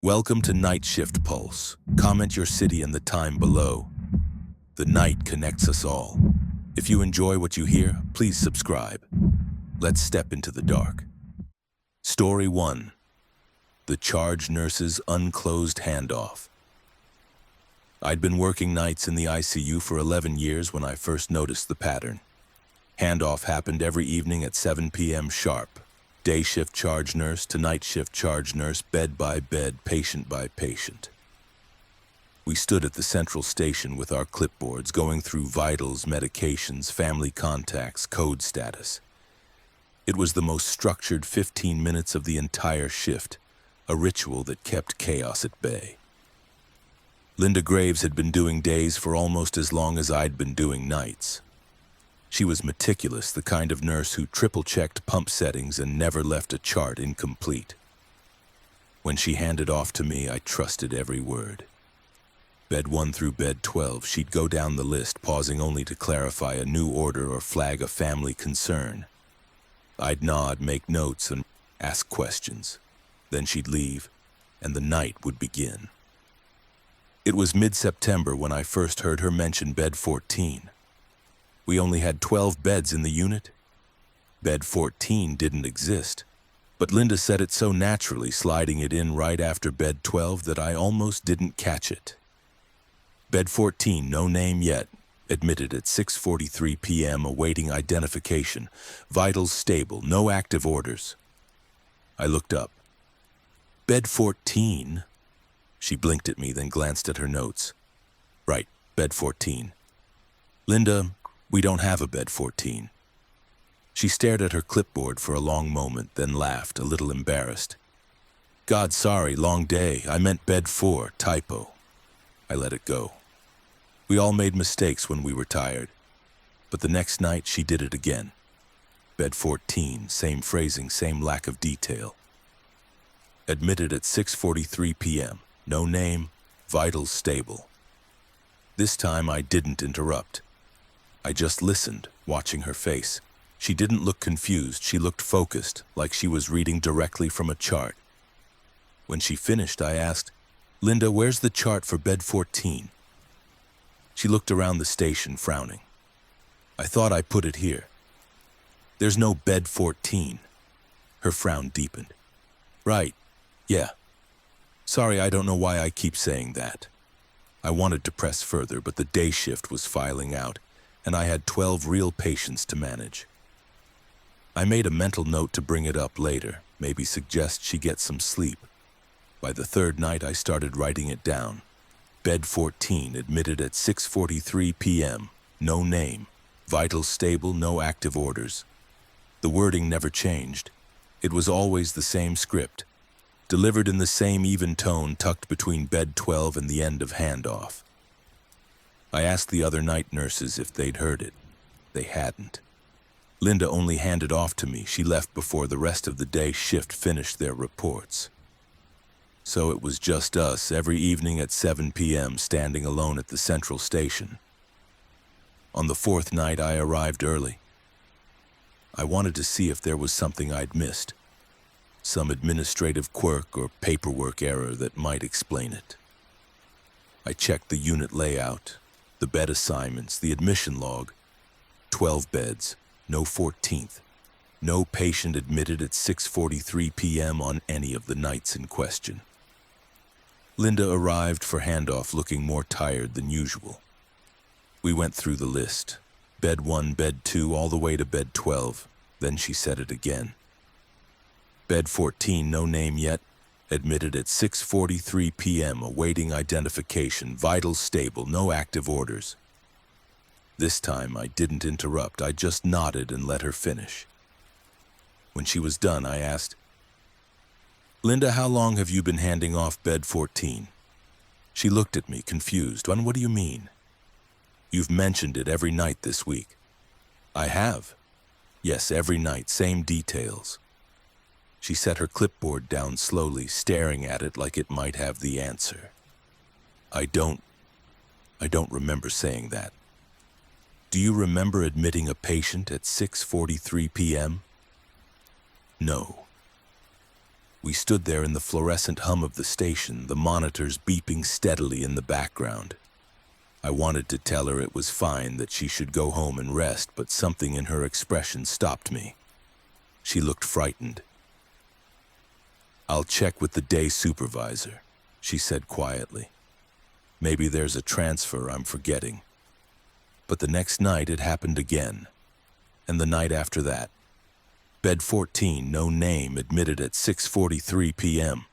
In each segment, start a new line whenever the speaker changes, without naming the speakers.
Welcome to Night Shift Pulse. Comment your city and the time below. The night connects us all. If you enjoy what you hear, please subscribe. Let's step into the dark. Story 1. The charge nurse's unclosed handoff. I'd been working nights in the ICU for 11 years when I first noticed the pattern. Handoff happened every evening at 7 p.m. sharp. Day shift charge nurse to night shift charge nurse, bed by bed, patient by patient. We stood at the central station with our clipboards, going through vitals, medications, family contacts, code status. It was the most structured 15 minutes of the entire shift, a ritual that kept chaos at bay. Linda Graves had been doing days for almost as long as I'd been doing nights. She was meticulous, the kind of nurse who triple-checked pump settings and never left a chart incomplete. When she handed off to me, I trusted every word. Bed 1 through bed 12, she'd go down the list, pausing only to clarify a new order or flag a family concern. I'd nod, make notes, and ask questions. Then she'd leave, and the night would begin. It was mid-September when I first heard her mention bed 14. We only had 12 beds in the unit. Bed 14 didn't exist, but Linda said it so naturally, sliding it in right after bed 12, that I almost didn't catch it. Bed 14, no name yet, admitted at 6:43 p.m., awaiting identification. Vitals stable, no active orders. I looked up. Bed 14? She blinked at me, then glanced at her notes. Right, bed 14. Linda, we don't have a bed 14. She stared at her clipboard for a long moment, then laughed, a little embarrassed. God, sorry, long day. I meant bed 4, typo. I let it go. We all made mistakes when we were tired. But the next night, she did it again. Bed 14, same phrasing, same lack of detail. Admitted at 6:43 p.m. No name, vitals stable. This time I didn't interrupt. I just listened, watching her face. She didn't look confused, she looked focused, like she was reading directly from a chart. When she finished, I asked, Linda, where's the chart for bed 14? She looked around the station, frowning. I thought I put it here. There's no bed 14. Her frown deepened. Right, yeah. Sorry, I don't know why I keep saying that. I wanted to press further, but the day shift was filing out, and I had 12 real patients to manage. I made a mental note to bring it up later, maybe suggest she get some sleep. By the third night, I started writing it down. Bed 14, admitted at 6:43 p.m., no name, vitals stable, no active orders. The wording never changed. It was always the same script, delivered in the same even tone tucked between bed 12 and the end of handoff. I asked the other night nurses if they'd heard it. They hadn't. Linda only handed off to me. She left before the rest of the day shift finished their reports. So it was just us every evening at 7 p.m. standing alone at the central station. On the fourth night, I arrived early. I wanted to see if there was something I'd missed, some administrative quirk or paperwork error that might explain it. I checked the unit layout, the bed assignments, the admission log. 12 beds, no 14th. No patient admitted at 6:43 p.m. on any of the nights in question. Linda arrived for handoff looking more tired than usual. We went through the list. Bed 1, bed 2, all the way to bed 12. Then she said it again. Bed 14, no name yet. Admitted at 6:43 p.m., awaiting identification, vitals stable, no active orders. This time I didn't interrupt, I just nodded and let her finish. When she was done, I asked, Linda, how long have you been handing off bed 14? She looked at me, confused. What do you mean? You've mentioned it every night this week. I have. Yes, every night, same details. She set her clipboard down slowly, staring at it like it might have the answer. I don't remember saying that. Do you remember admitting a patient at 6:43 p.m.? No. We stood there in the fluorescent hum of the station, the monitors beeping steadily in the background. I wanted to tell her it was fine, that she should go home and rest, but something in her expression stopped me. She looked frightened. "I'll check with the day supervisor," she said quietly. "Maybe there's a transfer I'm forgetting." But the next night it happened again, and the night after that. Bed 14, no name, admitted at 6:43 p.m.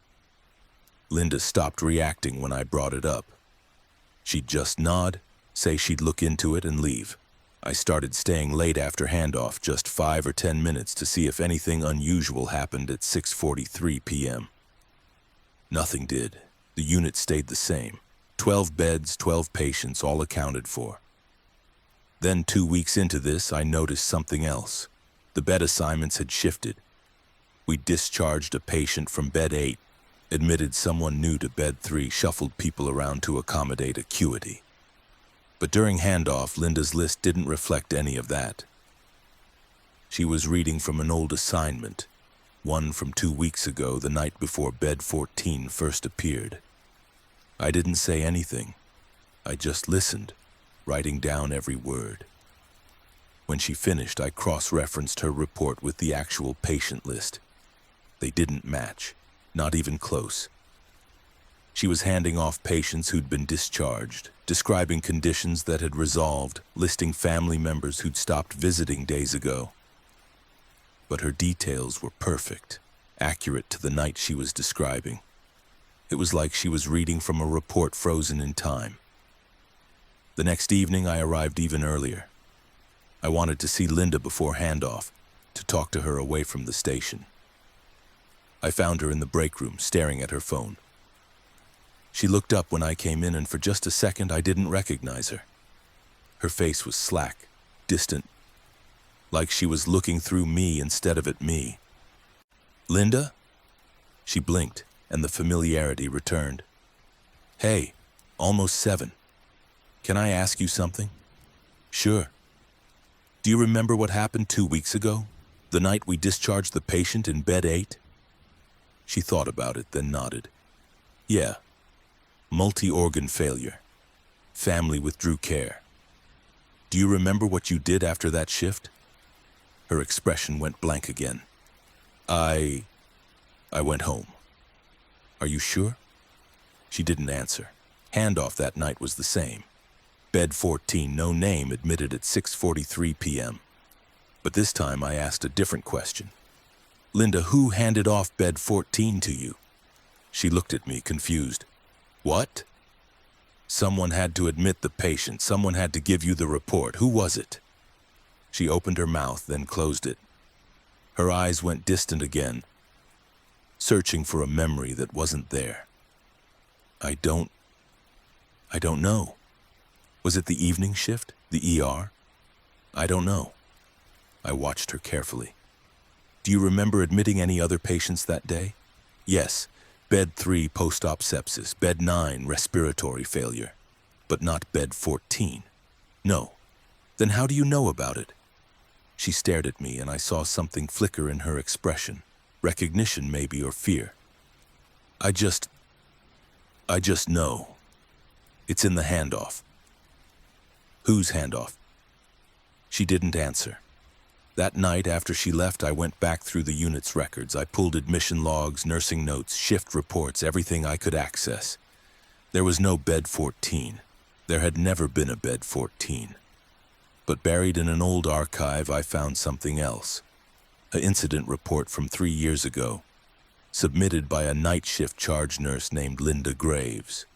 Linda stopped reacting when I brought it up. She'd just nod, say she'd look into it and leave. I started staying late after handoff, just 5 or 10 minutes, to see if anything unusual happened at 6:43 p.m. Nothing did. The unit stayed the same. 12 beds, 12 patients, all accounted for. Then 2 weeks into this, I noticed something else. The bed assignments had shifted. We discharged a patient from bed 8, admitted someone new to bed 3, shuffled people around to accommodate acuity. But during handoff, Linda's list didn't reflect any of that. She was reading from an old assignment, one from 2 weeks ago, the night before bed 14 first appeared. I didn't say anything. I just listened, writing down every word. When she finished, I cross-referenced her report with the actual patient list. They didn't match, not even close. She was handing off patients who'd been discharged, describing conditions that had resolved, listing family members who'd stopped visiting days ago. But her details were perfect, accurate to the night she was describing. It was like she was reading from a report frozen in time. The next evening, I arrived even earlier. I wanted to see Linda before handoff, to talk to her away from the station. I found her in the break room, staring at her phone. She looked up when I came in, and for just a second I didn't recognize her. Her face was slack, distant, like she was looking through me instead of at me. "Linda?" She blinked, and the familiarity returned. "Hey, almost 7. Can I ask you something?" "Sure." "Do you remember what happened 2 weeks ago? The night we discharged the patient in bed 8? She thought about it, then nodded. "Yeah. Multi-organ failure. Family withdrew care. Do you remember what you did after that shift?" Her expression went blank again. I went home." "Are you sure?" She didn't answer. Handoff that night was the same. Bed 14, no name, admitted at 6:43 p.m. But this time I asked a different question. "Linda, who handed off bed 14 to you?" She looked at me, confused. "What?" "Someone had to admit the patient. Someone had to give you the report. Who was it?" She opened her mouth, then closed it. Her eyes went distant again, searching for a memory that wasn't there. I don't know. Was it the evening shift? The ER? I don't know. I watched her carefully. "Do you remember admitting any other patients that day?" "Yes. Bed 3, post-op sepsis. Bed 9, respiratory failure. But not bed 14. "No." "Then how do you know about it?" She stared at me, and I saw something flicker in her expression. Recognition, maybe, or fear. I just know. It's in the handoff." "Whose handoff?" She didn't answer. That night, after she left, I went back through the unit's records. I pulled admission logs, nursing notes, shift reports, everything I could access. There was no bed 14. There had never been a bed 14. But buried in an old archive, I found something else. An incident report from 3 years ago, submitted by a night shift charge nurse named Linda Graves.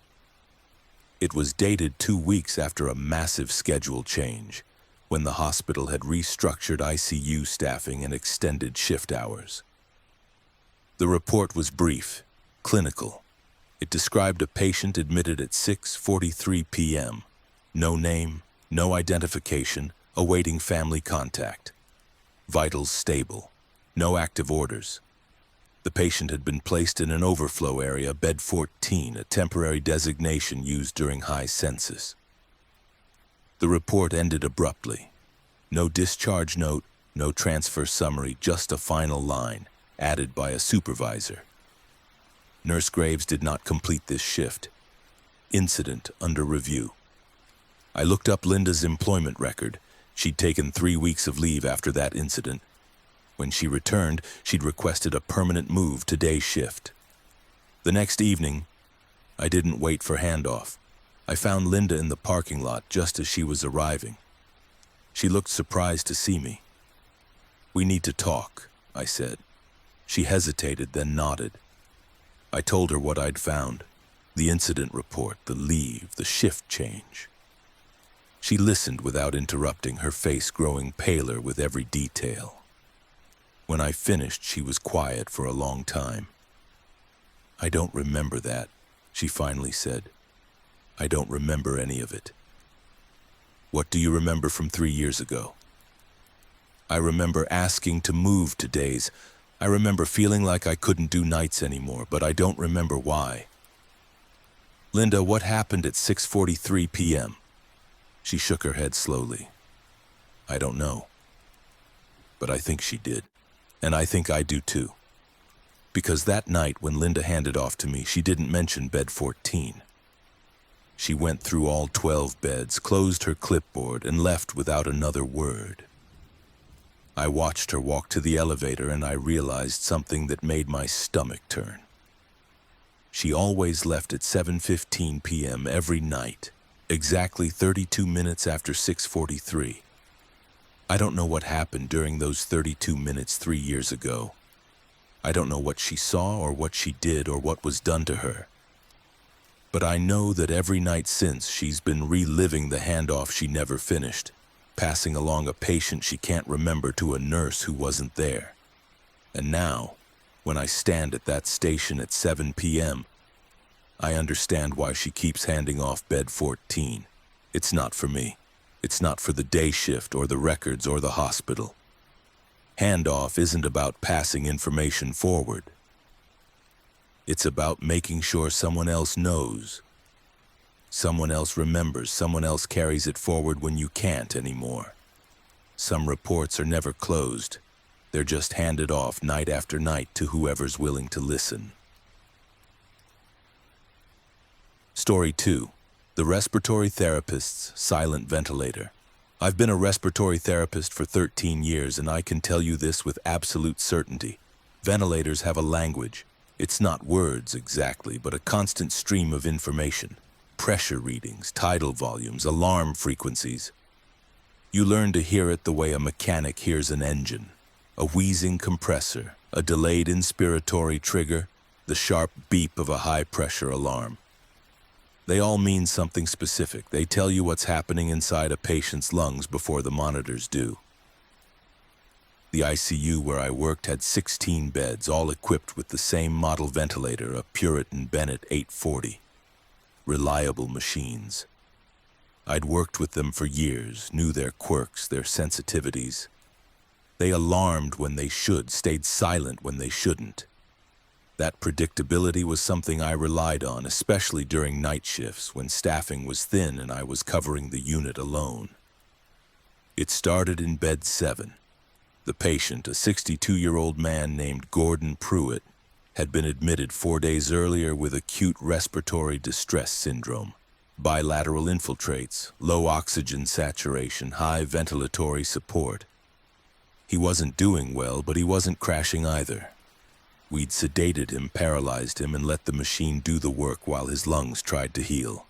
It was dated 2 weeks after a massive schedule change, when the hospital had restructured ICU staffing and extended shift hours. The report was brief, clinical. It described a patient admitted at 6:43 p.m. No name, no identification, awaiting family contact. Vitals stable, no active orders. The patient had been placed in an overflow area, bed 14, a temporary designation used during high census. The report ended abruptly. No discharge note, no transfer summary, just a final line, added by a supervisor. Nurse Graves did not complete this shift. Incident under review. I looked up Linda's employment record. She'd taken 3 weeks of leave after that incident. When she returned, she'd requested a permanent move to day shift. The next evening, I didn't wait for handoff. I found Linda in the parking lot just as she was arriving. She looked surprised to see me. "We need to talk," I said. She hesitated, then nodded. I told her what I'd found, the incident report, the leave, the shift change. She listened without interrupting, her face growing paler with every detail. When I finished, she was quiet for a long time. "I don't remember that," she finally said. "I don't remember any of it." "What do you remember from 3 years ago?" "I remember asking to move to days. I remember feeling like I couldn't do nights anymore, but I don't remember why." "Linda, what happened at 6:43 p.m.? She shook her head slowly. "I don't know. But I think she did. And I think I do too. Because that night when Linda handed off to me, she didn't mention bed 14. She went through all 12 beds, closed her clipboard, and left without another word. I watched her walk to the elevator and I realized something that made my stomach turn. She always left at 7:15 p.m. every night, exactly 32 minutes after 6:43. I don't know what happened during those 32 minutes 3 years ago. I don't know what she saw or what she did or what was done to her. But I know that every night since, she's been reliving the handoff she never finished, passing along a patient she can't remember to a nurse who wasn't there. And now, when I stand at that station at 7 p.m., I understand why she keeps handing off bed 14. It's not for me. It's not for the day shift or the records or the hospital. Handoff isn't about passing information forward. It's about making sure someone else knows. Someone else remembers, someone else carries it forward when you can't anymore. Some reports are never closed. They're just handed off night after night to whoever's willing to listen. Story 2. The Respiratory Therapist's Silent Ventilator. I've been a respiratory therapist for 13 years, and I can tell you this with absolute certainty. Ventilators have a language. It's not words exactly, but a constant stream of information. Pressure readings, tidal volumes, alarm frequencies. You learn to hear it the way a mechanic hears an engine. A wheezing compressor, a delayed inspiratory trigger, the sharp beep of a high-pressure alarm. They all mean something specific. They tell you what's happening inside a patient's lungs before the monitors do. The ICU where I worked had 16 beds, all equipped with the same model ventilator, a Puritan Bennett 840. Reliable machines. I'd worked with them for years, knew their quirks, their sensitivities. They alarmed when they should, stayed silent when they shouldn't. That predictability was something I relied on, especially during night shifts when staffing was thin and I was covering the unit alone. It started in bed 7. The patient, a 62-year-old man named Gordon Pruitt, had been admitted 4 days earlier with acute respiratory distress syndrome, bilateral infiltrates, low oxygen saturation, high ventilatory support. He wasn't doing well, but he wasn't crashing either. We'd sedated him, paralyzed him, and let the machine do the work while his lungs tried to heal.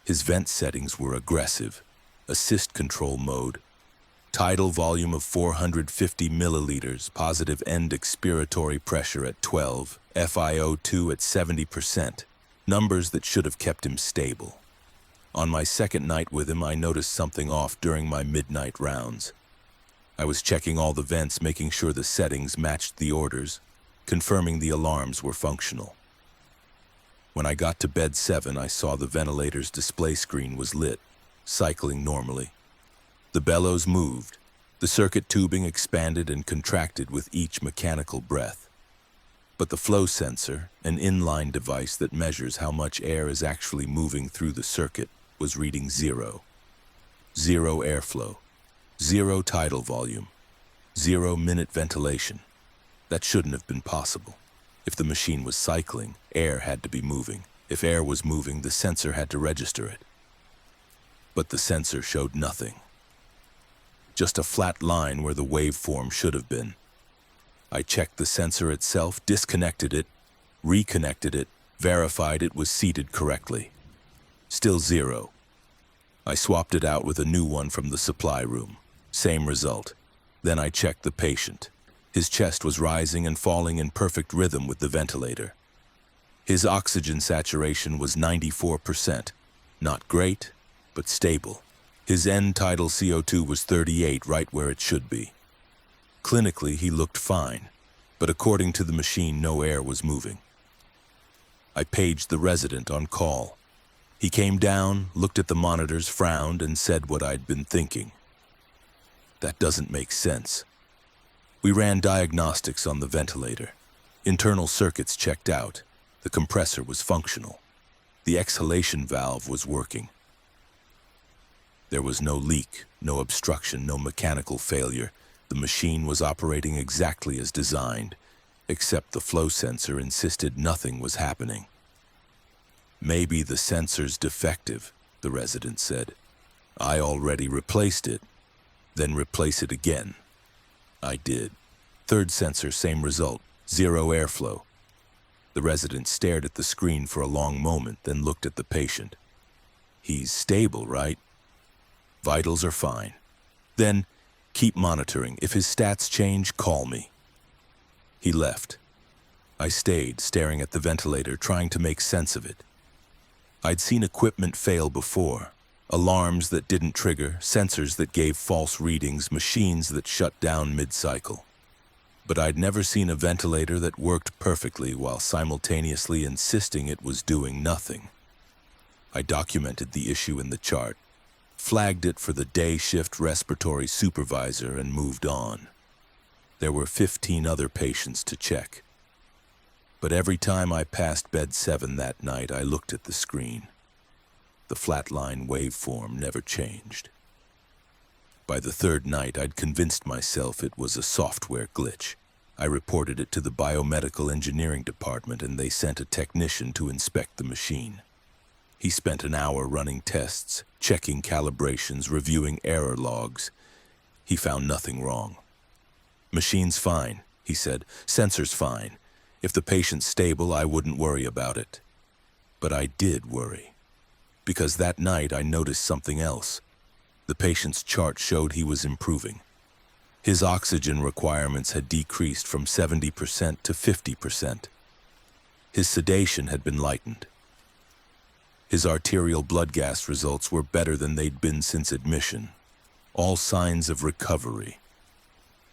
His vent settings were aggressive, assist control mode, tidal volume of 450 milliliters, positive end expiratory pressure at 12, FiO2 at 70%, numbers that should have kept him stable. On my second night with him, I noticed something off during my midnight rounds. I was checking all the vents, making sure the settings matched the orders, confirming the alarms were functional. When I got to bed 7, I saw the ventilator's display screen was lit, cycling normally. The bellows moved. The circuit tubing expanded and contracted with each mechanical breath. But the flow sensor, an inline device that measures how much air is actually moving through the circuit, was reading 0. 0 airflow. 0 tidal volume. 0 minute ventilation. That shouldn't have been possible. If the machine was cycling, air had to be moving. If air was moving, the sensor had to register it. But the sensor showed nothing. Just a flat line where the waveform should have been. I checked the sensor itself, disconnected it, reconnected it, verified it was seated correctly. Still zero. I swapped it out with a new one from the supply room. Same result. Then I checked the patient. His chest was rising and falling in perfect rhythm with the ventilator. His oxygen saturation was 94%. Not great, but stable. His end-tidal CO2 was 38, right where it should be. Clinically, he looked fine, but according to the machine, no air was moving. I paged the resident on call. He came down, looked at the monitors, frowned, and said what I'd been thinking. That doesn't make sense. We ran diagnostics on the ventilator. Internal circuits checked out. The compressor was functional. The exhalation valve was working. There was no leak, no obstruction, no mechanical failure. The machine was operating exactly as designed, except the flow sensor insisted nothing was happening. Maybe the sensor's defective, the resident said. I already replaced it. Then replace it again. I did. Third sensor, same result, zero airflow. The resident stared at the screen for a long moment, then looked at the patient. He's stable, right? Vitals are fine. Then, keep monitoring. If his stats change, call me. He left. I stayed, staring at the ventilator, trying to make sense of it. I'd seen equipment fail before. Alarms that didn't trigger, sensors that gave false readings, machines that shut down mid-cycle. But I'd never seen a ventilator that worked perfectly while simultaneously insisting it was doing nothing. I documented the issue in the chart, flagged it for the day shift respiratory supervisor, and moved on. There were 15 other patients to check. But every time I passed bed 7 that night, I looked at the screen. The flatline waveform never changed. By the third night, I'd convinced myself it was a software glitch. I reported it to the biomedical engineering department, and they sent a technician to inspect the machine. He spent an hour running tests, checking calibrations, reviewing error logs. He found nothing wrong. Machine's fine, he said. Sensor's fine. If the patient's stable, I wouldn't worry about it. But I did worry. Because that night I noticed something else. The patient's chart showed he was improving. His oxygen requirements had decreased from 70% to 50%. His sedation had been lightened. His arterial blood gas results were better than they'd been since admission. All signs of recovery.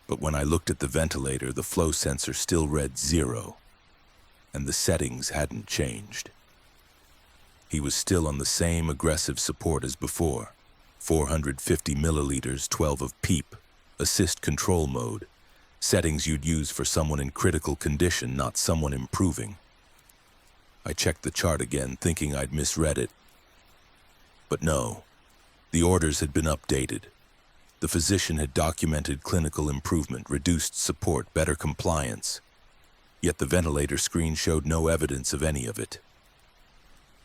But when I looked at the ventilator, the flow sensor still read 0, and the settings hadn't changed. He was still on the same aggressive support as before. 450 milliliters, 12 of PEEP, assist control mode, settings you'd use for someone in critical condition, not someone improving. I checked the chart again, thinking I'd misread it. But no, the orders had been updated. The physician had documented clinical improvement, reduced support, better compliance. Yet the ventilator screen showed no evidence of any of it.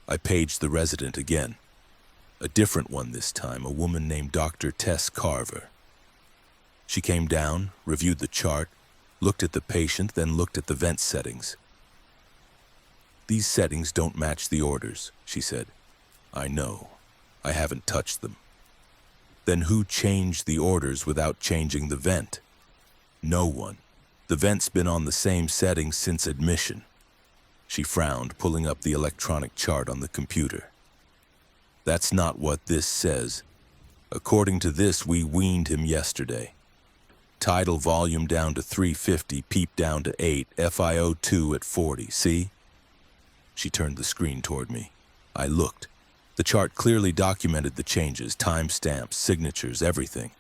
I paged the resident again. A different one this time, a woman named Dr. Tess Carver. She came down, reviewed the chart, looked at the patient, then looked at the vent settings. These settings don't match the orders, she said. I know. I haven't touched them. Then who changed the orders without changing the vent? No one. The vent's been on the same settings since admission. She frowned, pulling up the electronic chart on the computer. That's not what this says. According to this, we weaned him yesterday. Tidal volume down to 350, PEEP down to 8, FiO2 at 40, see? She turned the screen toward me. I looked. The chart clearly documented the changes, timestamps, signatures, everything.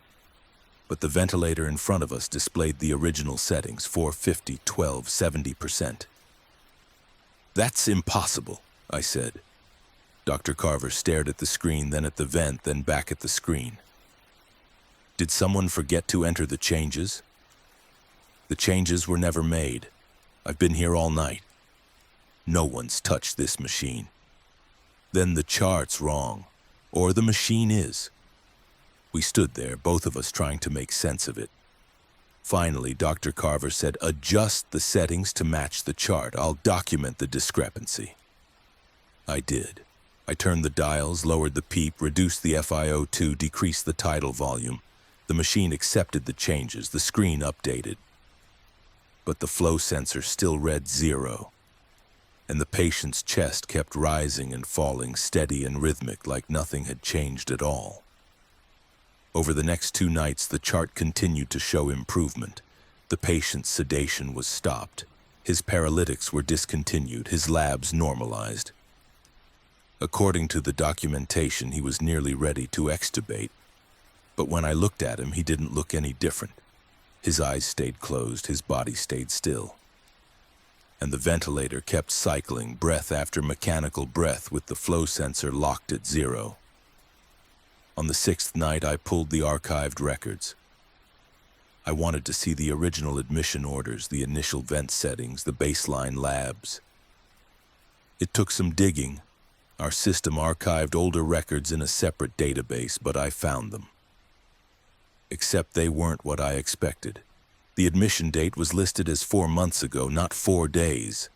But the ventilator in front of us displayed the original settings, 450, 12, 70%. That's impossible, I said. Dr. Carver stared at the screen, then at the vent, then back at the screen. Did someone forget to enter the changes? The changes were never made. I've been here all night. No one's touched this machine. Then the chart's wrong, or the machine is. We stood there, both of us trying to make sense of it. Finally, Dr. Carver said, "Adjust the settings to match the chart. I'll document the discrepancy." I did. I turned the dials, lowered the PEEP, reduced the FiO2, decreased the tidal volume. The machine accepted the changes, the screen updated. But the flow sensor still read 0. And the patient's chest kept rising and falling, steady and rhythmic, like nothing had changed at all. Over the next 2 nights, the chart continued to show improvement. The patient's sedation was stopped. His paralytics were discontinued, his labs normalized. According to the documentation, he was nearly ready to extubate. But when I looked at him, he didn't look any different. His eyes stayed closed, his body stayed still. And the ventilator kept cycling, breath after mechanical breath, with the flow sensor locked at 0. On the 6th night, I pulled the archived records. I wanted to see the original admission orders, the initial vent settings, the baseline labs. It took some digging. Our system archived older records in a separate database, but I found them. Except they weren't what I expected. The admission date was listed as 4 months ago, not 4 days.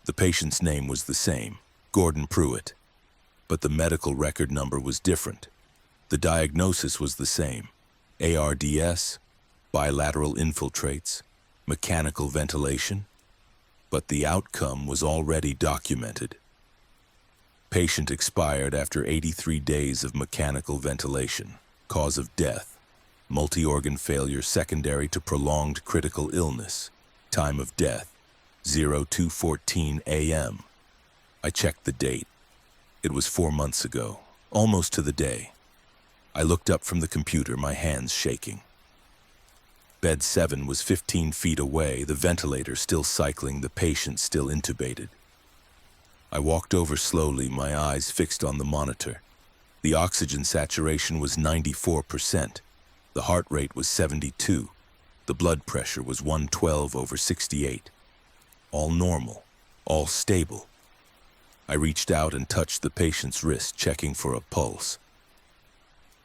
The patient's name was the same, Gordon Pruitt, but the medical record number was different. The diagnosis was the same, ARDS, bilateral infiltrates, mechanical ventilation, but the outcome was already documented. Patient expired after 83 days of mechanical ventilation. Cause of death, multi-organ failure secondary to prolonged critical illness. Time of death, 02:14 a.m. I checked the date. It was 4 months ago, almost to the day. I looked up from the computer, my hands shaking. Bed 7 was 15 feet away, the ventilator still cycling, the patient still intubated. I walked over slowly, my eyes fixed on the monitor. The oxygen saturation was 94%. The heart rate was 72. The blood pressure was 112/68. All normal, all stable. I reached out and touched the patient's wrist, checking for a pulse.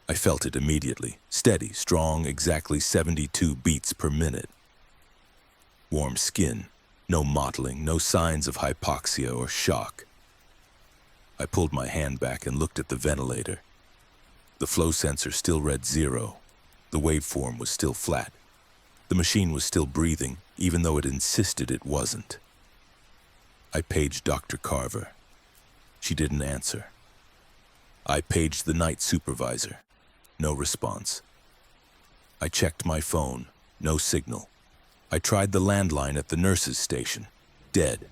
I felt it immediately, steady, strong, exactly 72 beats per minute. Warm skin, no mottling, no signs of hypoxia or shock. I pulled my hand back and looked at the ventilator. The flow sensor still read 0. The waveform was still flat. The machine was still breathing, even though it insisted it wasn't. I paged Dr. Carver. She didn't answer. I paged the night supervisor. No response. I checked my phone. No signal. I tried the landline at the nurse's station. Dead.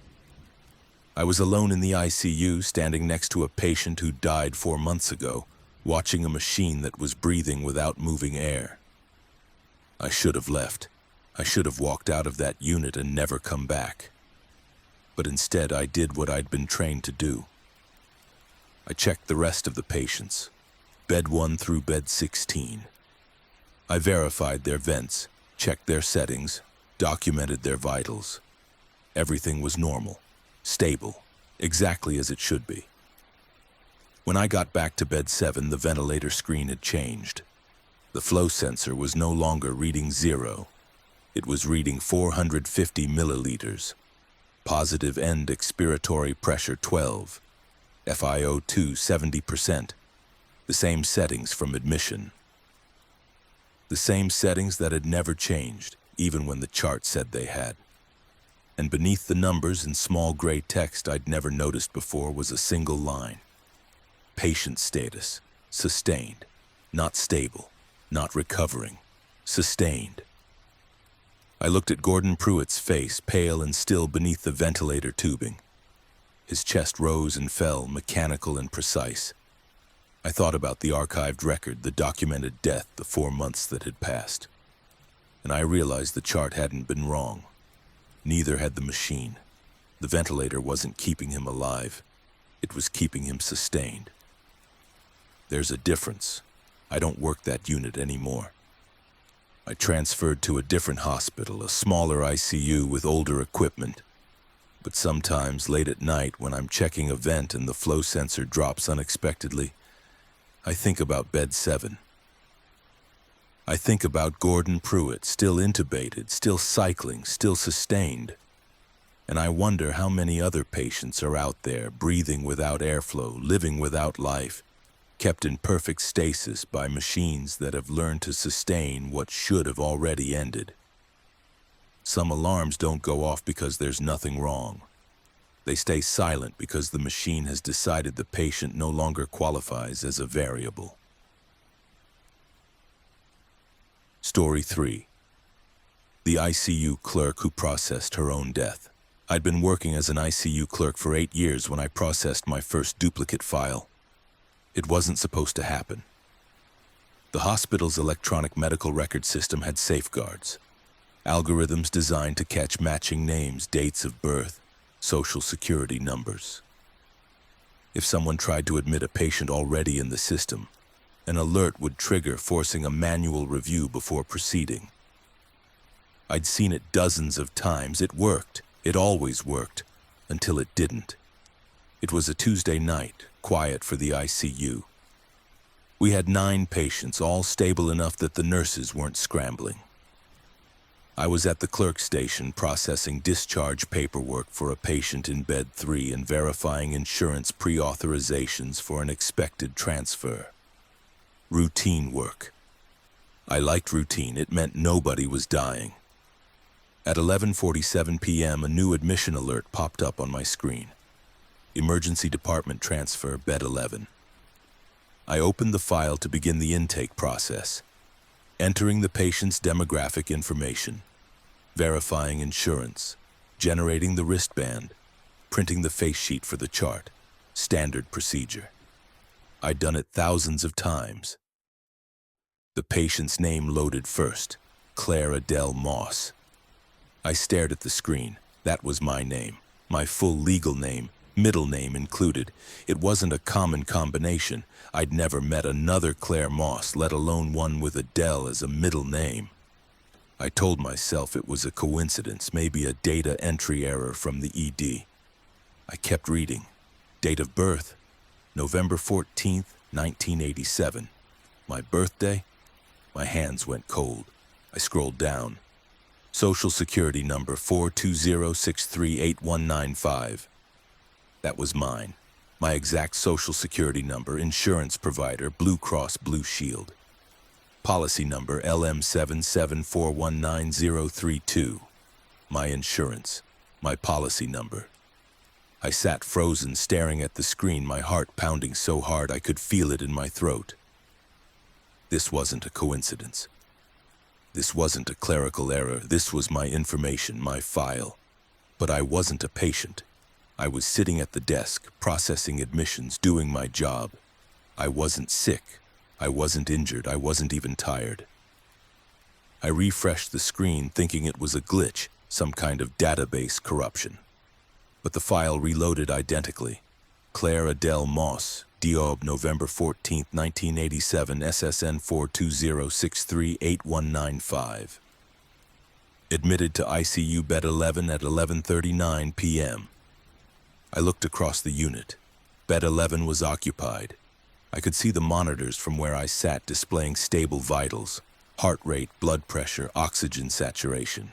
I was alone in the ICU, standing next to a patient who died 4 months ago, watching a machine that was breathing without moving air. I should have left. I should have walked out of that unit and never come back. But instead, I did what I'd been trained to do. I checked the rest of the patients, bed 1 through bed 16. I verified their vents, checked their settings, documented their vitals. Everything was normal, stable, exactly as it should be. When I got back to bed 7, the ventilator screen had changed. The flow sensor was no longer reading 0. It was reading 450 milliliters. Positive end expiratory pressure 12. FiO2 70%. The same settings from admission. The same settings that had never changed, even when the chart said they had. And beneath the numbers in small gray text I'd never noticed before was a single line. Patient status, sustained, not stable, not recovering, sustained. I looked at Gordon Pruitt's face, pale and still beneath the ventilator tubing. His chest rose and fell, mechanical and precise. I thought about the archived record, the documented death, the 4 months that had passed. And I realized the chart hadn't been wrong. Neither had the machine. The ventilator wasn't keeping him alive. It was keeping him sustained. There's a difference. I don't work that unit anymore. I transferred to a different hospital, a smaller ICU with older equipment. But sometimes, late at night, when I'm checking a vent and the flow sensor drops unexpectedly, I think about bed 7. I think about Gordon Pruitt, still intubated, still cycling, still sustained. And I wonder how many other patients are out there, breathing without airflow, living without life, kept in perfect stasis by machines that have learned to sustain what should have already ended. Some alarms don't go off because there's nothing wrong. They stay silent because the machine has decided the patient no longer qualifies as a variable. Story 3. The ICU clerk who processed her own death. I'd been working as an ICU clerk for 8 years when I processed my first duplicate file. It wasn't supposed to happen. The hospital's electronic medical record system had safeguards, algorithms designed to catch matching names, dates of birth, social security numbers. If someone tried to admit a patient already in the system, an alert would trigger, forcing a manual review before proceeding. I'd seen it dozens of times. It worked. It always worked, until it didn't. It was a Tuesday night, quiet for the ICU. We had 9 patients, all stable enough that the nurses weren't scrambling. I was at the clerk station processing discharge paperwork for a patient in bed 3 and verifying insurance pre-authorizations for an expected transfer. Routine work. I liked routine. It meant nobody was dying. At 11:47 p.m., a new admission alert popped up on my screen. Emergency department transfer, bed 11. I opened the file to begin the intake process, entering the patient's demographic information, verifying insurance, generating the wristband, printing the face sheet for the chart. Standard procedure. I'd done it thousands of times. The patient's name loaded first, Claire Adele Moss. I stared at the screen. That was my name, my full legal name, middle name included. It wasn't a common combination. I'd never met another Claire Moss, let alone one with Adele as a middle name. I told myself it was a coincidence, maybe a data entry error from the ED. I kept reading. Date of birth, November 14th, 1987. My birthday? My hands went cold. I scrolled down. Social Security number 420638195. That was mine. My exact Social Security number, insurance provider, Blue Cross Blue Shield. Policy number LM774190032. My insurance. My policy number. I sat frozen, staring at the screen, my heart pounding so hard I could feel it in my throat. This wasn't a coincidence. This wasn't a clerical error. This was my information, my file. But I wasn't a patient. I was sitting at the desk, processing admissions, doing my job. I wasn't sick. I wasn't injured. I wasn't even tired. I refreshed the screen, thinking it was a glitch, some kind of database corruption. But the file reloaded identically. Claire Adele Moss, DOB November 14, 1987, SSN 420638195. Admitted to ICU bed 11 at 11:39 p.m. I looked across the unit. Bed 11 was occupied. I could see the monitors from where I sat displaying stable vitals, heart rate, blood pressure, oxygen saturation.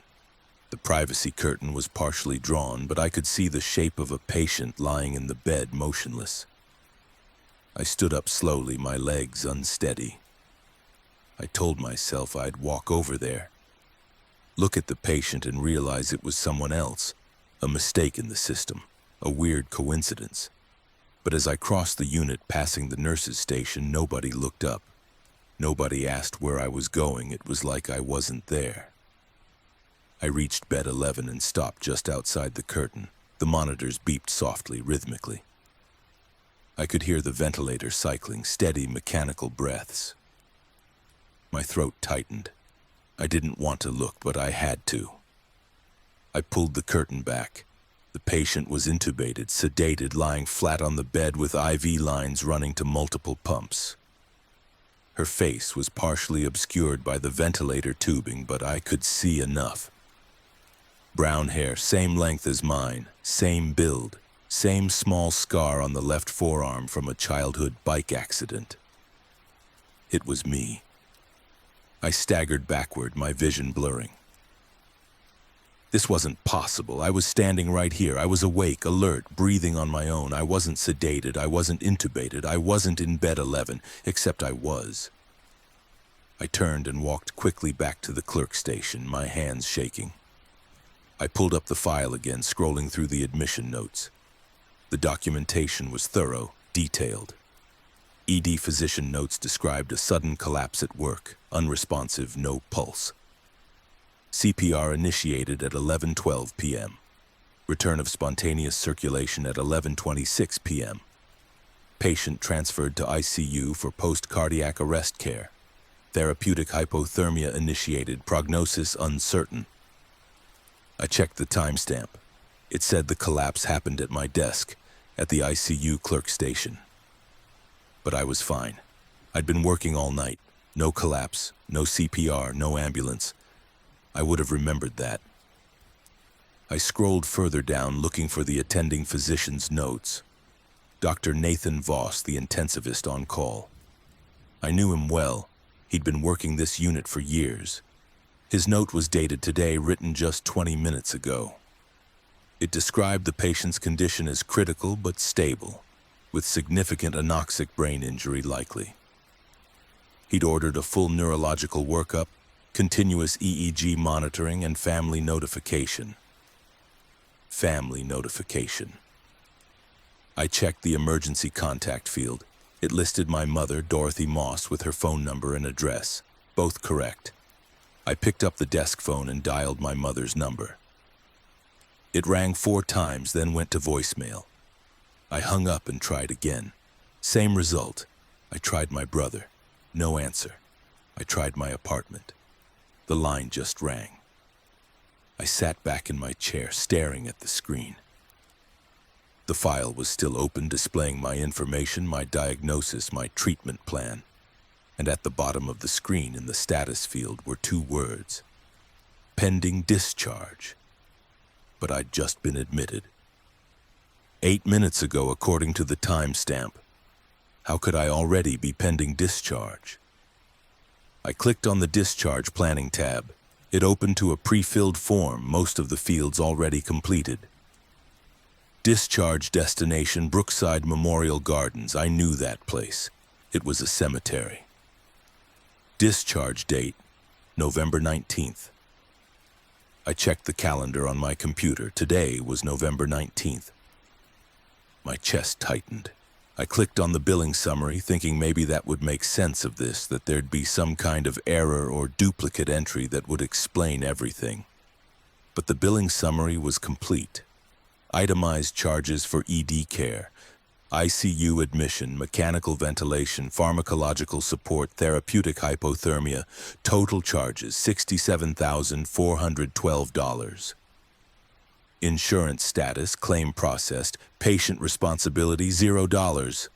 The privacy curtain was partially drawn, but I could see the shape of a patient lying in the bed, motionless. I stood up slowly, my legs unsteady. I told myself I'd walk over there, look at the patient and realize it was someone else, a mistake in the system, a weird coincidence. But as I crossed the unit, passing the nurse's station, nobody looked up. Nobody asked where I was going. It was like I wasn't there. I reached bed 11 and stopped just outside the curtain. The monitors beeped softly, rhythmically. I could hear the ventilator cycling, steady mechanical breaths. My throat tightened. I didn't want to look, but I had to. I pulled the curtain back. The patient was intubated, sedated, lying flat on the bed with IV lines running to multiple pumps. Her face was partially obscured by the ventilator tubing, but I could see enough. Brown hair, same length as mine, same build, same small scar on the left forearm from a childhood bike accident. It was me. I staggered backward, my vision blurring. This wasn't possible. I was standing right here. I was awake, alert, breathing on my own. I wasn't sedated. I wasn't intubated. I wasn't in bed 11, except I was. I turned and walked quickly back to the clerk station, my hands shaking. I pulled up the file again, scrolling through the admission notes. The documentation was thorough, detailed. ED physician notes described a sudden collapse at work, unresponsive, no pulse. CPR initiated at 11:12 p.m. Return of spontaneous circulation at 11:26 p.m. Patient transferred to ICU for post-cardiac arrest care. Therapeutic hypothermia initiated, prognosis uncertain. I checked the timestamp. It said the collapse happened at my desk, at the ICU clerk station. But I was fine. I'd been working all night. No collapse, no CPR, no ambulance. I would have remembered that. I scrolled further down, looking for the attending physician's notes. Dr. Nathan Voss, the intensivist on call. I knew him well. He'd been working this unit for years. His note was dated today, written just 20 minutes ago. It described the patient's condition as critical but stable, with significant anoxic brain injury likely. He'd ordered a full neurological workup, continuous EEG monitoring, and family notification. Family notification. I checked the emergency contact field. It listed my mother, Dorothy Moss, with her phone number and address, both correct. I picked up the desk phone and dialed my mother's number. It rang 4 times, then went to voicemail. I hung up and tried again. Same result. I tried my brother. No answer. I tried my apartment. The line just rang. I sat back in my chair, staring at the screen. The file was still open, displaying my information, my diagnosis, my treatment plan. And at the bottom of the screen in the status field were 2 words. Pending discharge. But I'd just been admitted. 8 minutes ago, according to the timestamp. How could I already be pending discharge? I clicked on the discharge planning tab. It opened to a pre-filled form, most of the fields already completed. Discharge destination, Brookside Memorial Gardens. I knew that place. It was a cemetery. Discharge date, November 19th. I checked the calendar on my computer. Today was November 19th. My chest tightened. I clicked on the billing summary, thinking maybe that would make sense of this, that there'd be some kind of error or duplicate entry that would explain everything. But the billing summary was complete. Itemized charges for ED care, ICU admission, mechanical ventilation, pharmacological support, therapeutic hypothermia, total charges $67,412. Insurance status, claim processed, patient responsibility $0.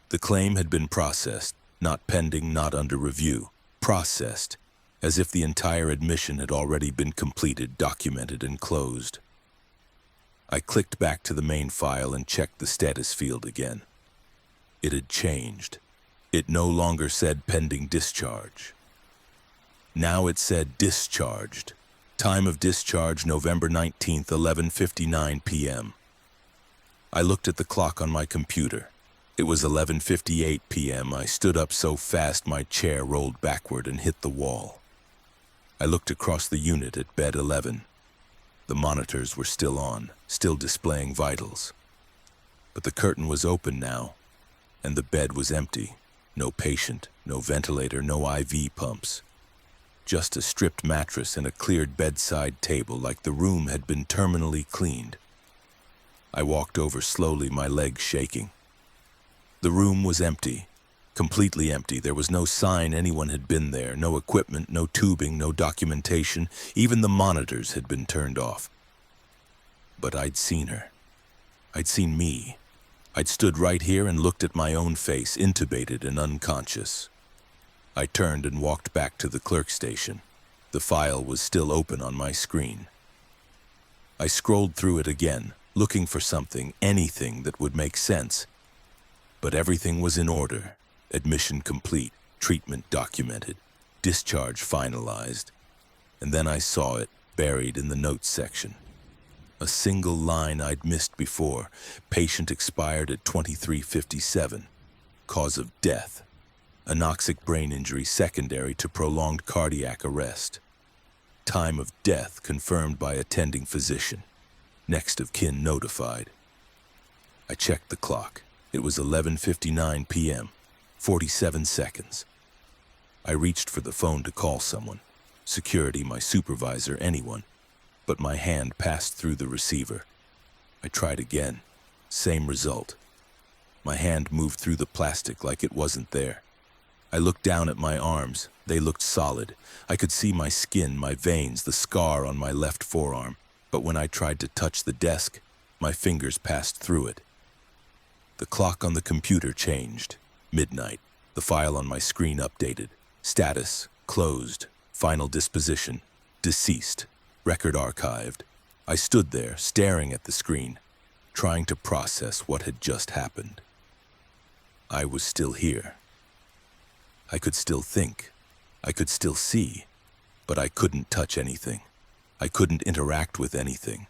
The claim had been processed, not pending, not under review, processed, as if the entire admission had already been completed, documented, and closed. I clicked back to the main file and checked the status field again. It had changed. It no longer said pending discharge. Now it said discharged. Time of discharge, November 19th, 11:59 p.m. I looked at the clock on my computer. It was 11:58 p.m. I stood up so fast my chair rolled backward and hit the wall. I looked across the unit at bed 11. The monitors were still on, still displaying vitals. But the curtain was open now, and the bed was empty. No patient, no ventilator, no IV pumps. Just a stripped mattress and a cleared bedside table, like the room had been terminally cleaned. I walked over slowly, my legs shaking. The room was empty, completely empty. There was no sign anyone had been there, no equipment, no tubing, no documentation. Even the monitors had been turned off. But I'd seen her. I'd seen me. I'd stood right here and looked at my own face, intubated and unconscious. I turned and walked back to the clerk station. The file was still open on my screen. I scrolled through it again, looking for something, anything that would make sense. But everything was in order. Admission complete, treatment documented, discharge finalized. And then I saw it, buried in the notes section. A single line I'd missed before. Patient expired at 23:57. Cause of death: anoxic brain injury secondary to prolonged cardiac arrest. Time of death confirmed by attending physician. Next of kin notified. I checked the clock. It was 11:59 p.m., 47 seconds. I reached for the phone to call someone. Security, my supervisor, anyone. But my hand passed through the receiver. I tried again. Same result. My hand moved through the plastic like it wasn't there. I looked down at my arms. They looked solid. I could see my skin, my veins, the scar on my left forearm. But when I tried to touch the desk, my fingers passed through it. The clock on the computer changed. Midnight. The file on my screen updated. Status: closed. Final disposition: deceased. Record archived. I stood there, staring at the screen, trying to process what had just happened. I was still here. I could still think. I could still see. But I couldn't touch anything. I couldn't interact with anything.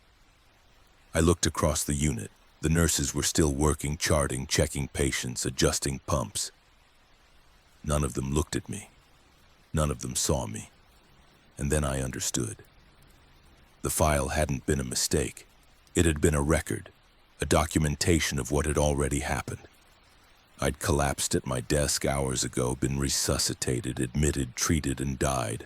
I looked across the unit. The nurses were still working, charting, checking patients, adjusting pumps. None of them looked at me. None of them saw me. And then I understood. The file hadn't been a mistake. It had been a record, a documentation of what had already happened. I'd collapsed at my desk hours ago, been resuscitated, admitted, treated, and died.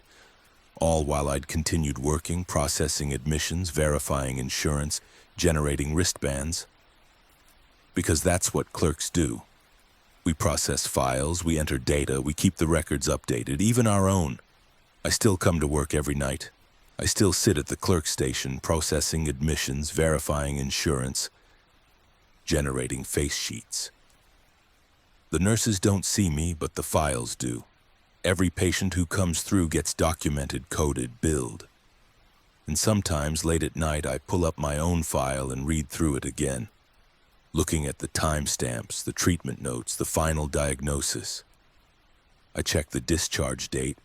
All while I'd continued working, processing admissions, verifying insurance, generating wristbands. Because that's what clerks do. We process files, we enter data, we keep the records updated, even our own. I still come to work every night. I still sit at the clerk station, processing admissions, verifying insurance, generating face sheets. The nurses don't see me, but the files do. Every patient who comes through gets documented, coded, billed. And sometimes, late at night, I pull up my own file and read through it again, looking at the timestamps, the treatment notes, the final diagnosis. I check the discharge date,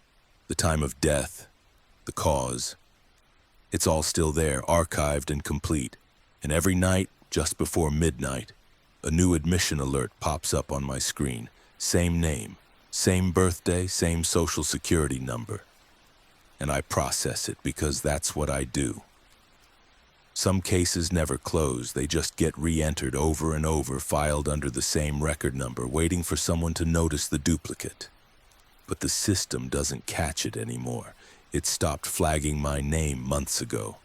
the time of death, the cause. It's all still there, archived and complete. And every night, just before midnight, a new admission alert pops up on my screen. Same name, same birthday, same social security number. And I process it because that's what I do. Some cases never close, they just get re-entered over and over, filed under the same record number, waiting for someone to notice the duplicate. But the system doesn't catch it anymore. It stopped flagging my name months ago.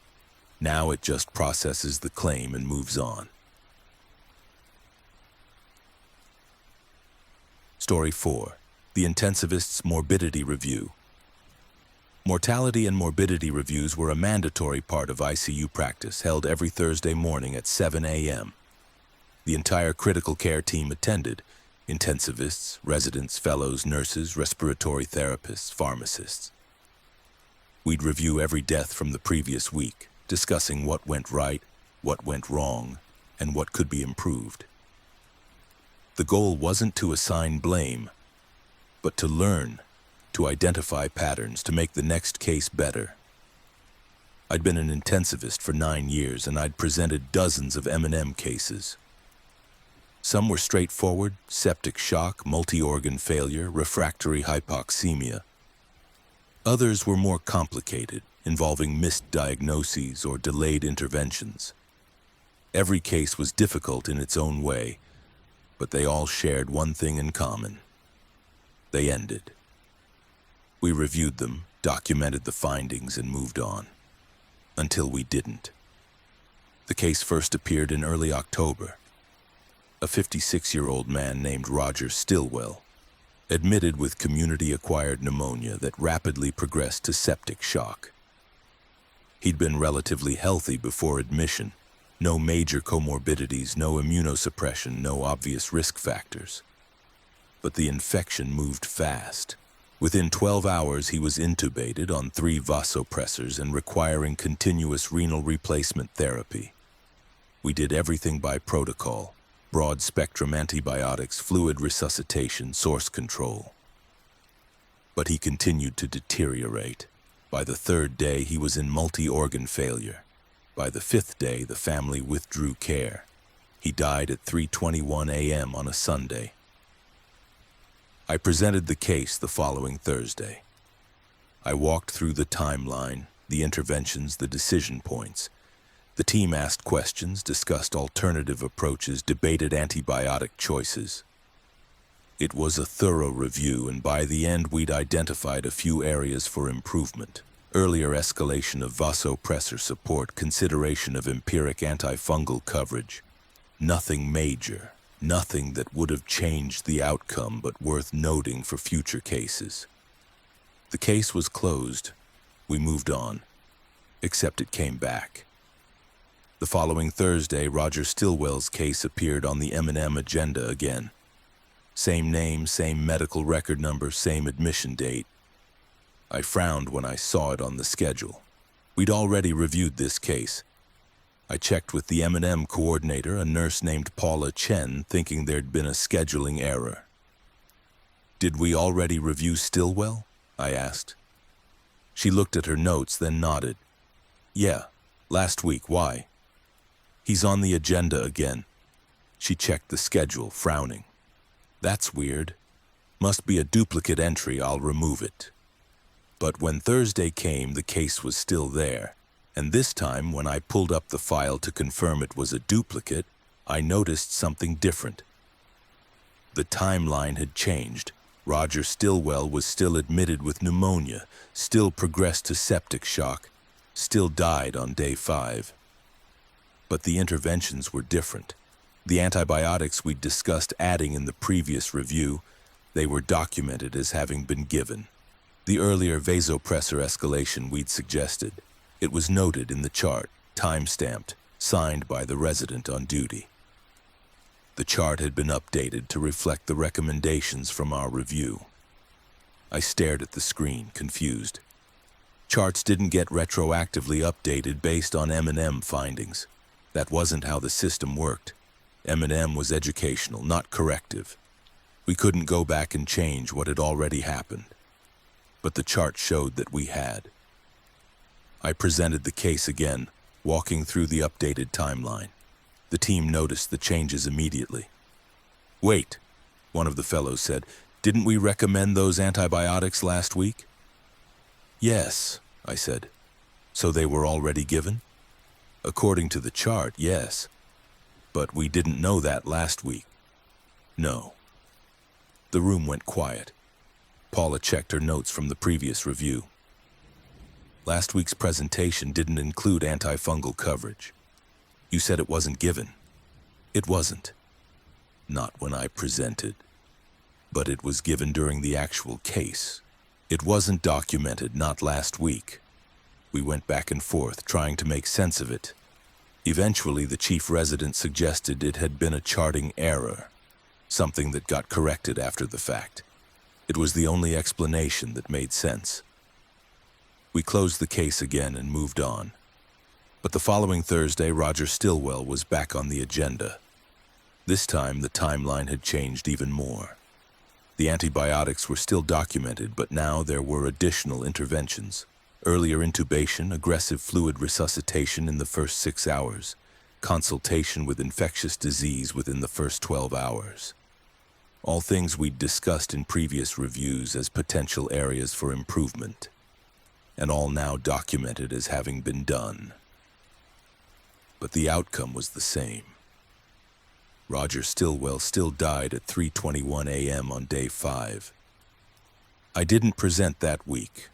Now it just processes the claim and moves on. Story 4. The Intensivist's Morbidity Review. Mortality and morbidity reviews were a mandatory part of ICU practice, held every Thursday morning at 7 a.m. The entire critical care team attended: intensivists, residents, fellows, nurses, respiratory therapists, pharmacists. We'd review every death from the previous week, discussing what went right, what went wrong, and what could be improved. The goal wasn't to assign blame, but to learn, to identify patterns, to make the next case better. I'd been an intensivist for 9 years, and I'd presented dozens of M&M cases. Some were straightforward: septic shock, multi-organ failure, refractory hypoxemia. Others were more complicated, involving missed diagnoses or delayed interventions. Every case was difficult in its own way, but they all shared one thing in common. They ended. We reviewed them, documented the findings, and moved on. Until we didn't. The case first appeared in early October. A 56-year-old man named Roger Stillwell, admitted with community-acquired pneumonia that rapidly progressed to septic shock. He'd been relatively healthy before admission. No major comorbidities, no immunosuppression, no obvious risk factors. But the infection moved fast. Within 12 hours, he was intubated on 3 vasopressors and requiring continuous renal replacement therapy. We did everything by protocol: broad-spectrum antibiotics, fluid resuscitation, source control. But he continued to deteriorate. By the 3rd day, he was in multi-organ failure. By the 5th day, the family withdrew care. He died at 3:21 a.m. on a Sunday. I presented the case the following Thursday. I walked through the timeline, the interventions, the decision points. The team asked questions, discussed alternative approaches, debated antibiotic choices. It was a thorough review, and by the end we'd identified a few areas for improvement. Earlier escalation of vasopressor support, consideration of empiric antifungal coverage. Nothing major, nothing that would have changed the outcome, but worth noting for future cases. The case was closed. We moved on, except it came back. The following Thursday, Roger Stillwell's case appeared on the M&M agenda again. Same name, same medical record number, same admission date. I frowned when I saw it on the schedule. We'd already reviewed this case. I checked with the M&M coordinator, a nurse named Paula Chen, thinking there'd been a scheduling error. "Did we already review Stillwell?" I asked. She looked at her notes, then nodded. "Yeah, last week. Why?" "He's on the agenda again." She checked the schedule, frowning. "That's weird. Must be a duplicate entry. I'll remove it." But when Thursday came, the case was still there. And this time, when I pulled up the file to confirm it was a duplicate, I noticed something different. The timeline had changed. Roger Stillwell was still admitted with pneumonia, still progressed to septic shock, still died on day 5. But the interventions were different. The antibiotics we'd discussed adding in the previous review, they were documented as having been given. The earlier vasopressor escalation we'd suggested, it was noted in the chart, time-stamped, signed by the resident on duty. The chart had been updated to reflect the recommendations from our review. I stared at the screen, confused. Charts didn't get retroactively updated based on M&M findings. That wasn't how the system worked. M&M was educational, not corrective. We couldn't go back and change what had already happened. But the chart showed that we had. I presented the case again, walking through the updated timeline. The team noticed the changes immediately. "Wait," one of the fellows said, "didn't we recommend those antibiotics last week?" "Yes," I said. "So they were already given?" "According to the chart, yes. But we didn't know that last week." "No." The room went quiet. Paula checked her notes from the previous review. "Last week's presentation didn't include antifungal coverage. You said it wasn't given." "It wasn't. Not when I presented. But it was given during the actual case. It wasn't documented, not last week." We went back and forth, trying to make sense of it. Eventually, the chief resident suggested it had been a charting error, something that got corrected after the fact. It was the only explanation that made sense. We closed the case again and moved on. But the following Thursday, Roger Stillwell was back on the agenda. This time, the timeline had changed even more. The antibiotics were still documented, but now there were additional interventions. Earlier intubation, aggressive fluid resuscitation in the first 6 hours, consultation with infectious disease within the first 12 hours. All things we'd discussed in previous reviews as potential areas for improvement, and all now documented as having been done. But the outcome was the same. Roger Stillwell still died at 3:21 a.m. on day 5. I didn't present that week.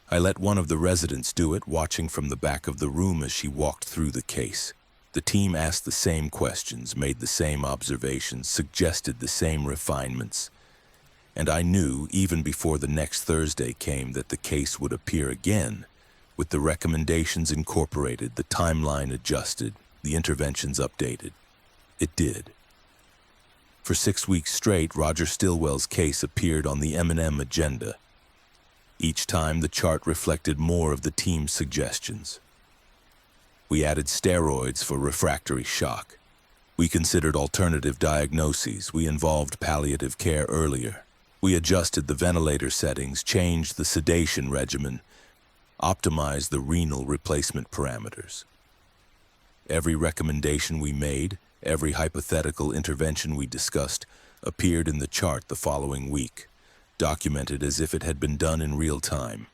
I let one of the residents do it, watching from the back of the room as she walked through the case. The team asked the same questions, made the same observations, suggested the same refinements. And I knew, even before the next Thursday came, that the case would appear again, with the recommendations incorporated, the timeline adjusted, the interventions updated. It did. For 6 weeks straight, Roger Stillwell's case appeared on the M&M agenda. Each time, the chart reflected more of the team's suggestions. We added steroids for refractory shock. We considered alternative diagnoses. We involved palliative care earlier. We adjusted the ventilator settings, changed the sedation regimen, optimized the renal replacement parameters. Every recommendation we made, every hypothetical intervention we discussed, appeared in the chart the following week, documented as if it had been done in real time.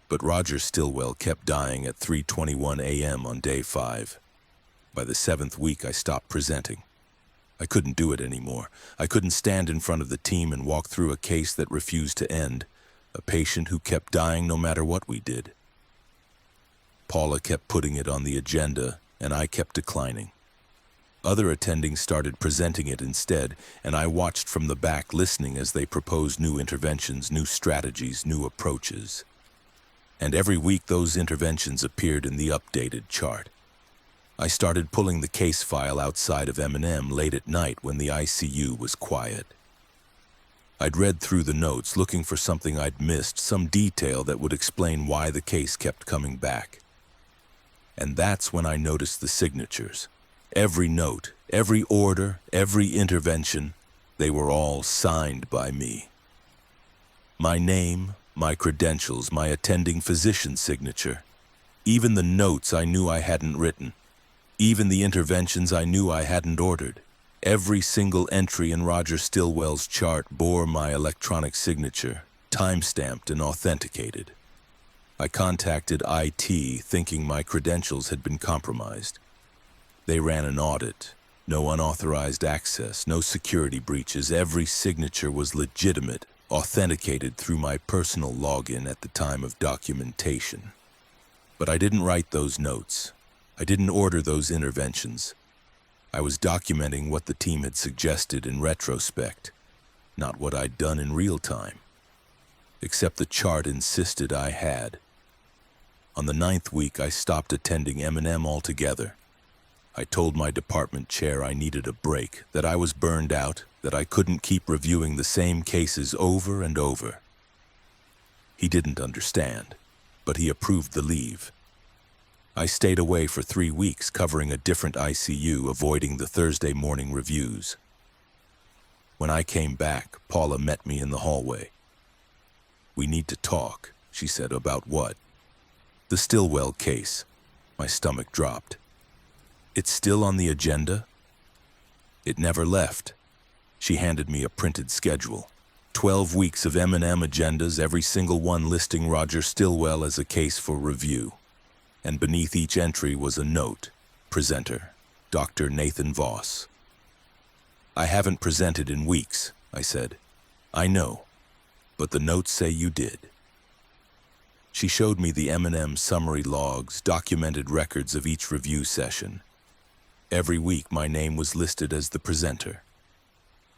But Roger Stillwell kept dying at 3:21 a.m. on day 5. By the 7th week, I stopped presenting. I couldn't do it anymore. I couldn't stand in front of the team and walk through a case that refused to end, a patient who kept dying no matter what we did. Paula kept putting it on the agenda, and I kept declining. Other attendings started presenting it instead, and I watched from the back, listening as they proposed new interventions, new strategies, new approaches. And every week those interventions appeared in the updated chart. I started pulling the case file outside of M&M late at night when the ICU was quiet. I'd read through the notes, looking for something I'd missed, some detail that would explain why the case kept coming back. And that's when I noticed the signatures. Every note, every order, every intervention, they were all signed by me. My name, my credentials, my attending physician signature. Even the notes I knew I hadn't written. Even the interventions I knew I hadn't ordered. Every single entry in Roger Stillwell's chart bore my electronic signature, time-stamped and authenticated. I contacted IT, thinking my credentials had been compromised. They ran an audit. No unauthorized access, no security breaches. Every signature was legitimate, authenticated through my personal login at the time of documentation. But I didn't write those notes. I didn't order those interventions. I was documenting what the team had suggested in retrospect, not what I'd done in real time. Except the chart insisted I had. On the 9th week, I stopped attending M&M altogether. I told my department chair I needed a break, that I was burned out, that I couldn't keep reviewing the same cases over and over. He didn't understand, but he approved the leave. I stayed away for 3 weeks, covering a different ICU, avoiding the Thursday morning reviews. When I came back, Paula met me in the hallway. "We need to talk," she said. "About what?" "The Stillwell case." My stomach dropped. "It's still on the agenda?" "It never left." She handed me a printed schedule. 12 weeks of M&M agendas, every single one listing Roger Stillwell as a case for review. And beneath each entry was a note. Presenter, Dr. Nathan Voss. "I haven't presented in weeks," I said. "I know, but the notes say you did." She showed me the M&M summary logs, documented records of each review session. Every week my name was listed as the presenter.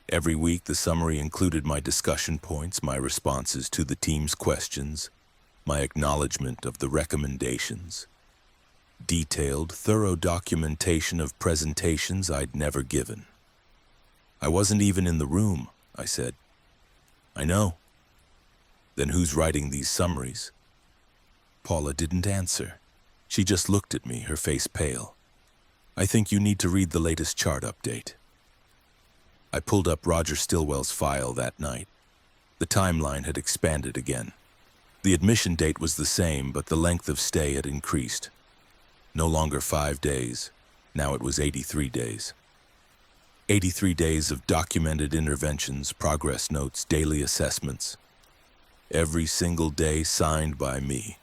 Every week the summary included my discussion points, my responses to the team's questions, my acknowledgement of the recommendations. Detailed, thorough documentation of presentations I'd never given. "I wasn't even in the room," I said. "I know." "Then who's writing these summaries?" Paula didn't answer. She just looked at me, her face pale. "I think you need to read the latest chart update." I pulled up Roger Stillwell's file that night. The timeline had expanded again. The admission date was the same, but the length of stay had increased. No longer 5 days. Now it was 83 days. 83 days of documented interventions, progress notes, daily assessments. Every single day signed by me.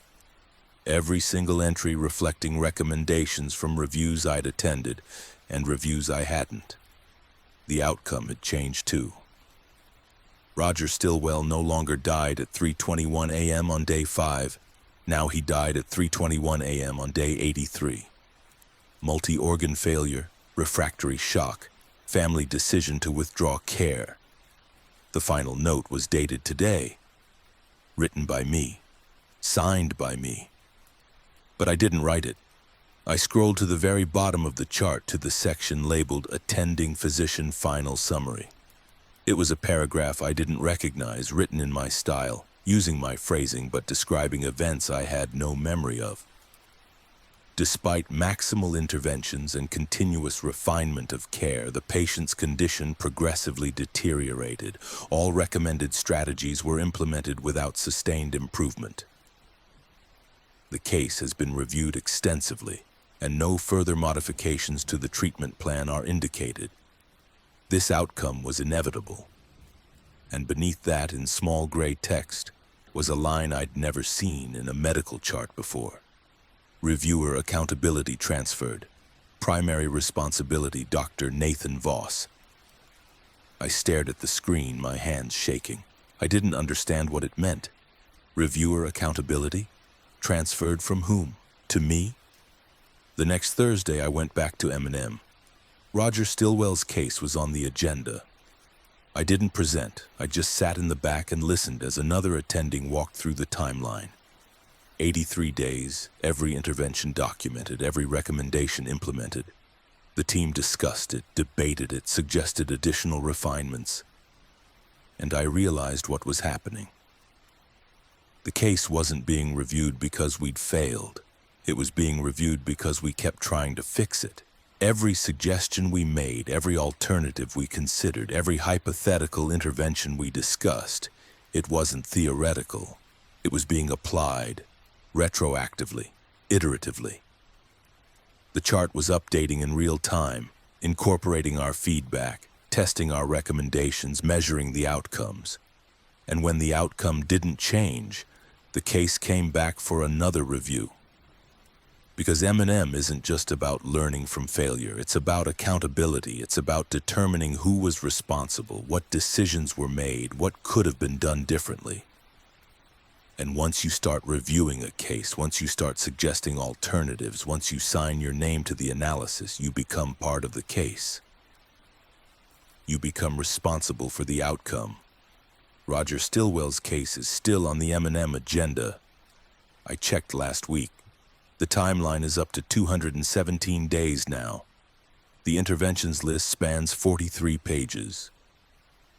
Every single entry reflecting recommendations from reviews I'd attended and reviews I hadn't. The outcome had changed too. Roger Stillwell no longer died at 3:21 a.m. on day 5. Now he died at 3:21 a.m. on day 83. Multi-organ failure, refractory shock, family decision to withdraw care. The final note was dated today. Written by me. Signed by me. But I didn't write it. I scrolled to the very bottom of the chart to the section labeled Attending Physician Final Summary. It was a paragraph I didn't recognize, written in my style, using my phrasing but describing events I had no memory of. Despite maximal interventions and continuous refinement of care, the patient's condition progressively deteriorated. All recommended strategies were implemented without sustained improvement. The case has been reviewed extensively, and no further modifications to the treatment plan are indicated. This outcome was inevitable. And beneath that, in small gray text, was a line I'd never seen in a medical chart before. Reviewer accountability transferred. Primary responsibility, Dr. Nathan Voss. I stared at the screen, my hands shaking. I didn't understand what it meant. Reviewer accountability? Transferred from whom? To me? The next Thursday, I went back to M&M. Roger Stillwell's case was on the agenda. I didn't present. I just sat in the back and listened as another attending walked through the timeline. 83 days, every intervention documented, every recommendation implemented. The team discussed it, debated it, suggested additional refinements. And I realized what was happening. The case wasn't being reviewed because we'd failed. It was being reviewed because we kept trying to fix it. Every suggestion we made, every alternative we considered, every hypothetical intervention we discussed, it wasn't theoretical. It was being applied. Retroactively, iteratively. The chart was updating in real time, incorporating our feedback, testing our recommendations, measuring the outcomes. And when the outcome didn't change, the case came back for another review. Because M&M isn't just about learning from failure, it's about accountability, it's about determining who was responsible, what decisions were made, what could have been done differently. And once you start reviewing a case, once you start suggesting alternatives, once you sign your name to the analysis, you become part of the case. You become responsible for the outcome. Roger Stillwell's case is still on the M&M agenda. I checked last week. The timeline is up to 217 days now. The interventions list spans 43 pages.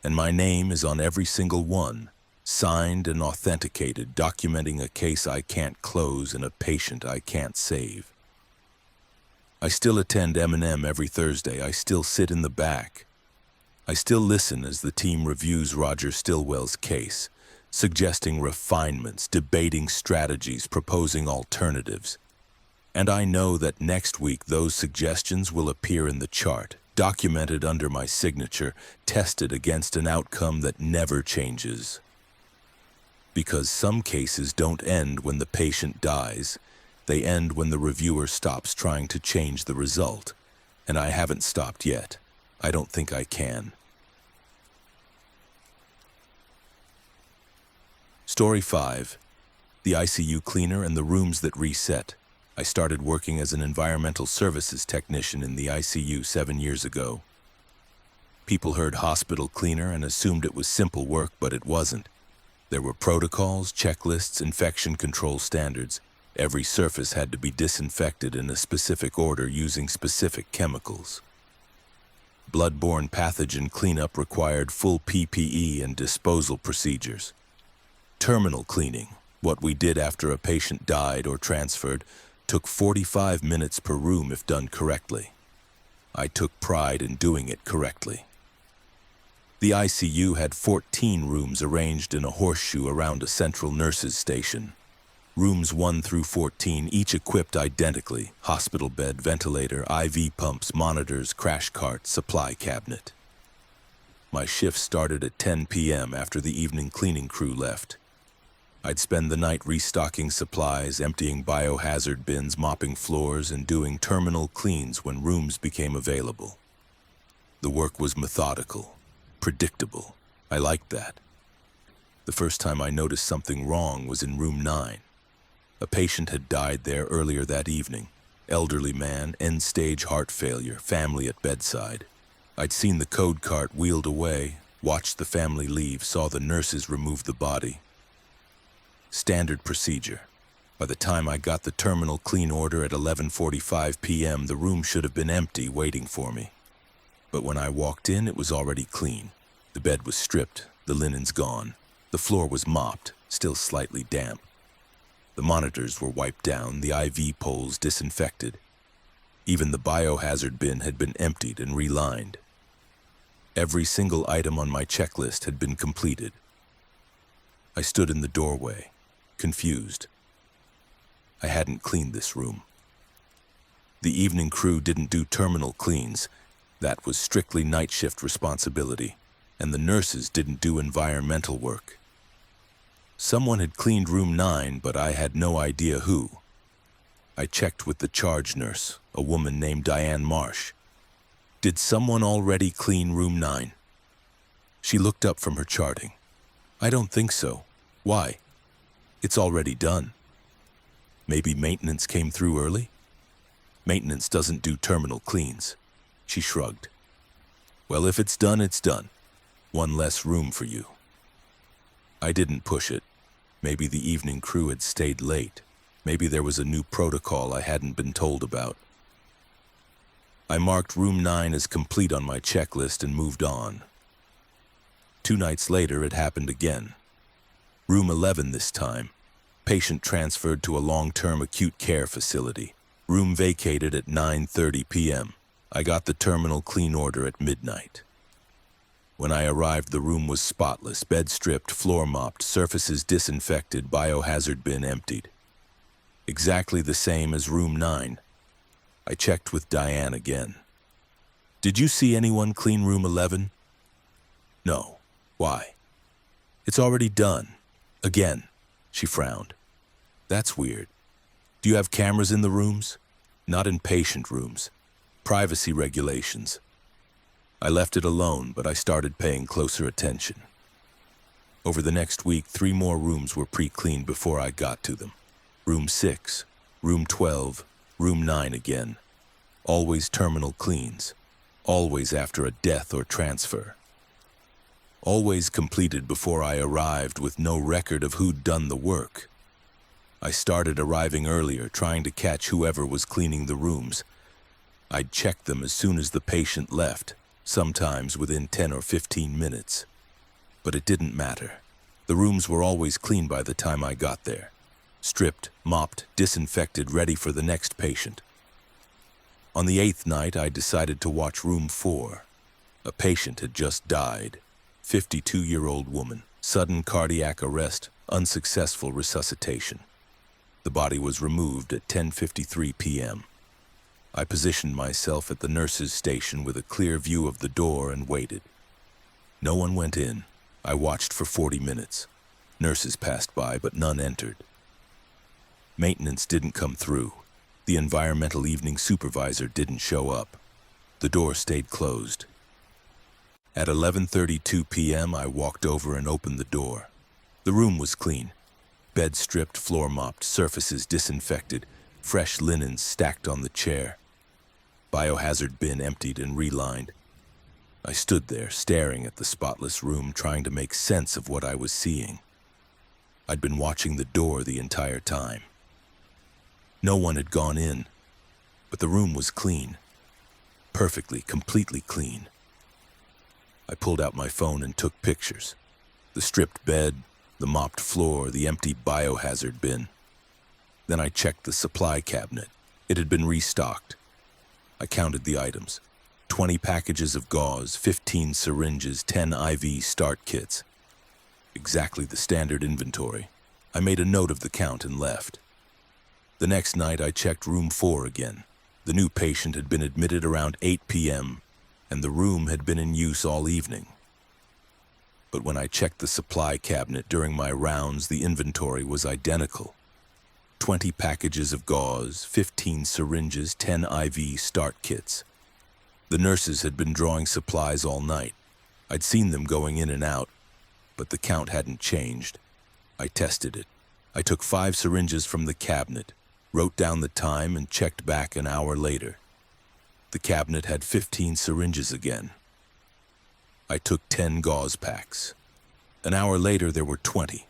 And my name is on every single one. Signed and authenticated, documenting a case I can't close and a patient I can't save. I still attend M&M every Thursday. I still sit in the back. I still listen as the team reviews Roger Stillwell's case, suggesting refinements, debating strategies, proposing alternatives. And I know that next week those suggestions will appear in the chart, documented under my signature, tested against an outcome that never changes. Because some cases don't end when the patient dies. They end when the reviewer stops trying to change the result. And I haven't stopped yet. I don't think I can. Story 5. The ICU cleaner and the rooms that reset. I started working as an environmental services technician in the ICU 7 years ago. People heard hospital cleaner and assumed it was simple work, but it wasn't. There were protocols, checklists, infection control standards. Every surface had to be disinfected in a specific order using specific chemicals. Bloodborne pathogen cleanup required full PPE and disposal procedures. Terminal cleaning, what we did after a patient died or transferred, took 45 minutes per room if done correctly. I took pride in doing it correctly. The ICU had 14 rooms arranged in a horseshoe around a central nurses' station. Rooms 1 through 14, each equipped identically: hospital bed, ventilator, IV pumps, monitors, crash cart, supply cabinet. My shift started at 10 p.m. after the evening cleaning crew left. I'd spend the night restocking supplies, emptying biohazard bins, mopping floors, and doing terminal cleans when rooms became available. The work was methodical, predictable. I liked that. The first time I noticed something wrong was in room 9. A patient had died there earlier that evening. Elderly man, end-stage heart failure, family at bedside. I'd seen the code cart wheeled away, watched the family leave, saw the nurses remove the body. Standard procedure. By the time I got the terminal clean order at 11:45 p.m., the room should have been empty, waiting for me. But when I walked in, it was already clean. The bed was stripped, the linens gone. The floor was mopped, still slightly damp. The monitors were wiped down, the IV poles disinfected. Even the biohazard bin had been emptied and relined. Every single item on my checklist had been completed. I stood in the doorway, confused. I hadn't cleaned this room. The evening crew didn't do terminal cleans. That was strictly night shift responsibility, and the nurses didn't do environmental work. Someone had cleaned room 9, but I had no idea who. I checked with the charge nurse, a woman named Diane Marsh. Did someone already clean room 9? She looked up from her charting. I don't think so. Why? It's already done. Maybe maintenance came through early? Maintenance doesn't do terminal cleans. She shrugged. Well, if it's done, it's done. One less room for you. I didn't push it. Maybe the evening crew had stayed late. Maybe there was a new protocol I hadn't been told about. I marked room 9 as complete on my checklist and moved on. 2 nights later, it happened again. Room 11 this time. Patient transferred to a long-term acute care facility. Room vacated at 9:30 p.m. I got the terminal clean order at midnight. When I arrived, the room was spotless, bed stripped, floor mopped, surfaces disinfected, biohazard bin emptied. Exactly the same as room 9. I checked with Diane again. Did you see anyone clean room 11? No. Why? It's already done. Again. She frowned. That's weird. Do you have cameras in the rooms? Not in patient rooms. Privacy regulations. I left it alone, but I started paying closer attention. Over the next week, 3 more rooms were pre-cleaned before I got to them. Room 6, room 12, room 9 again. Always terminal cleans. Always after a death or transfer. Always completed before I arrived with no record of who'd done the work. I started arriving earlier, trying to catch whoever was cleaning the rooms. I'd check them as soon as the patient left, sometimes within 10 or 15 minutes. But it didn't matter. The rooms were always clean by the time I got there. Stripped, mopped, disinfected, ready for the next patient. On the 8th night, I decided to watch room 4. A patient had just died. 52-year-old woman. Sudden cardiac arrest, unsuccessful resuscitation. The body was removed at 10:53 p.m. I positioned myself at the nurse's station with a clear view of the door and waited. No one went in. I watched for 40 minutes. Nurses passed by, but none entered. Maintenance didn't come through. The environmental evening supervisor didn't show up. The door stayed closed. At 11:32 p.m., I walked over and opened the door. The room was clean. Bed stripped, floor mopped, surfaces disinfected, fresh linens stacked on the chair. Biohazard bin emptied and relined. I stood there, staring at the spotless room, trying to make sense of what I was seeing. I'd been watching the door the entire time. No one had gone in, but the room was clean. Perfectly, completely clean. I pulled out my phone and took pictures. The stripped bed, the mopped floor, the empty biohazard bin. Then I checked the supply cabinet. It had been restocked. I counted the items. 20 packages of gauze, 15 syringes, 10 IV start kits. Exactly the standard inventory. I made a note of the count and left. The next night I checked room 4 again. The new patient had been admitted around 8 p.m., and the room had been in use all evening. But when I checked the supply cabinet during my rounds, the inventory was identical. 20 packages of gauze, 15 syringes, 10 IV start kits. The nurses had been drawing supplies all night. I'd seen them going in and out, but the count hadn't changed. I tested it. I took 5 syringes from the cabinet, wrote down the time, and checked back an hour later. The cabinet had 15 syringes again. I took 10 gauze packs. An hour later, there were 20.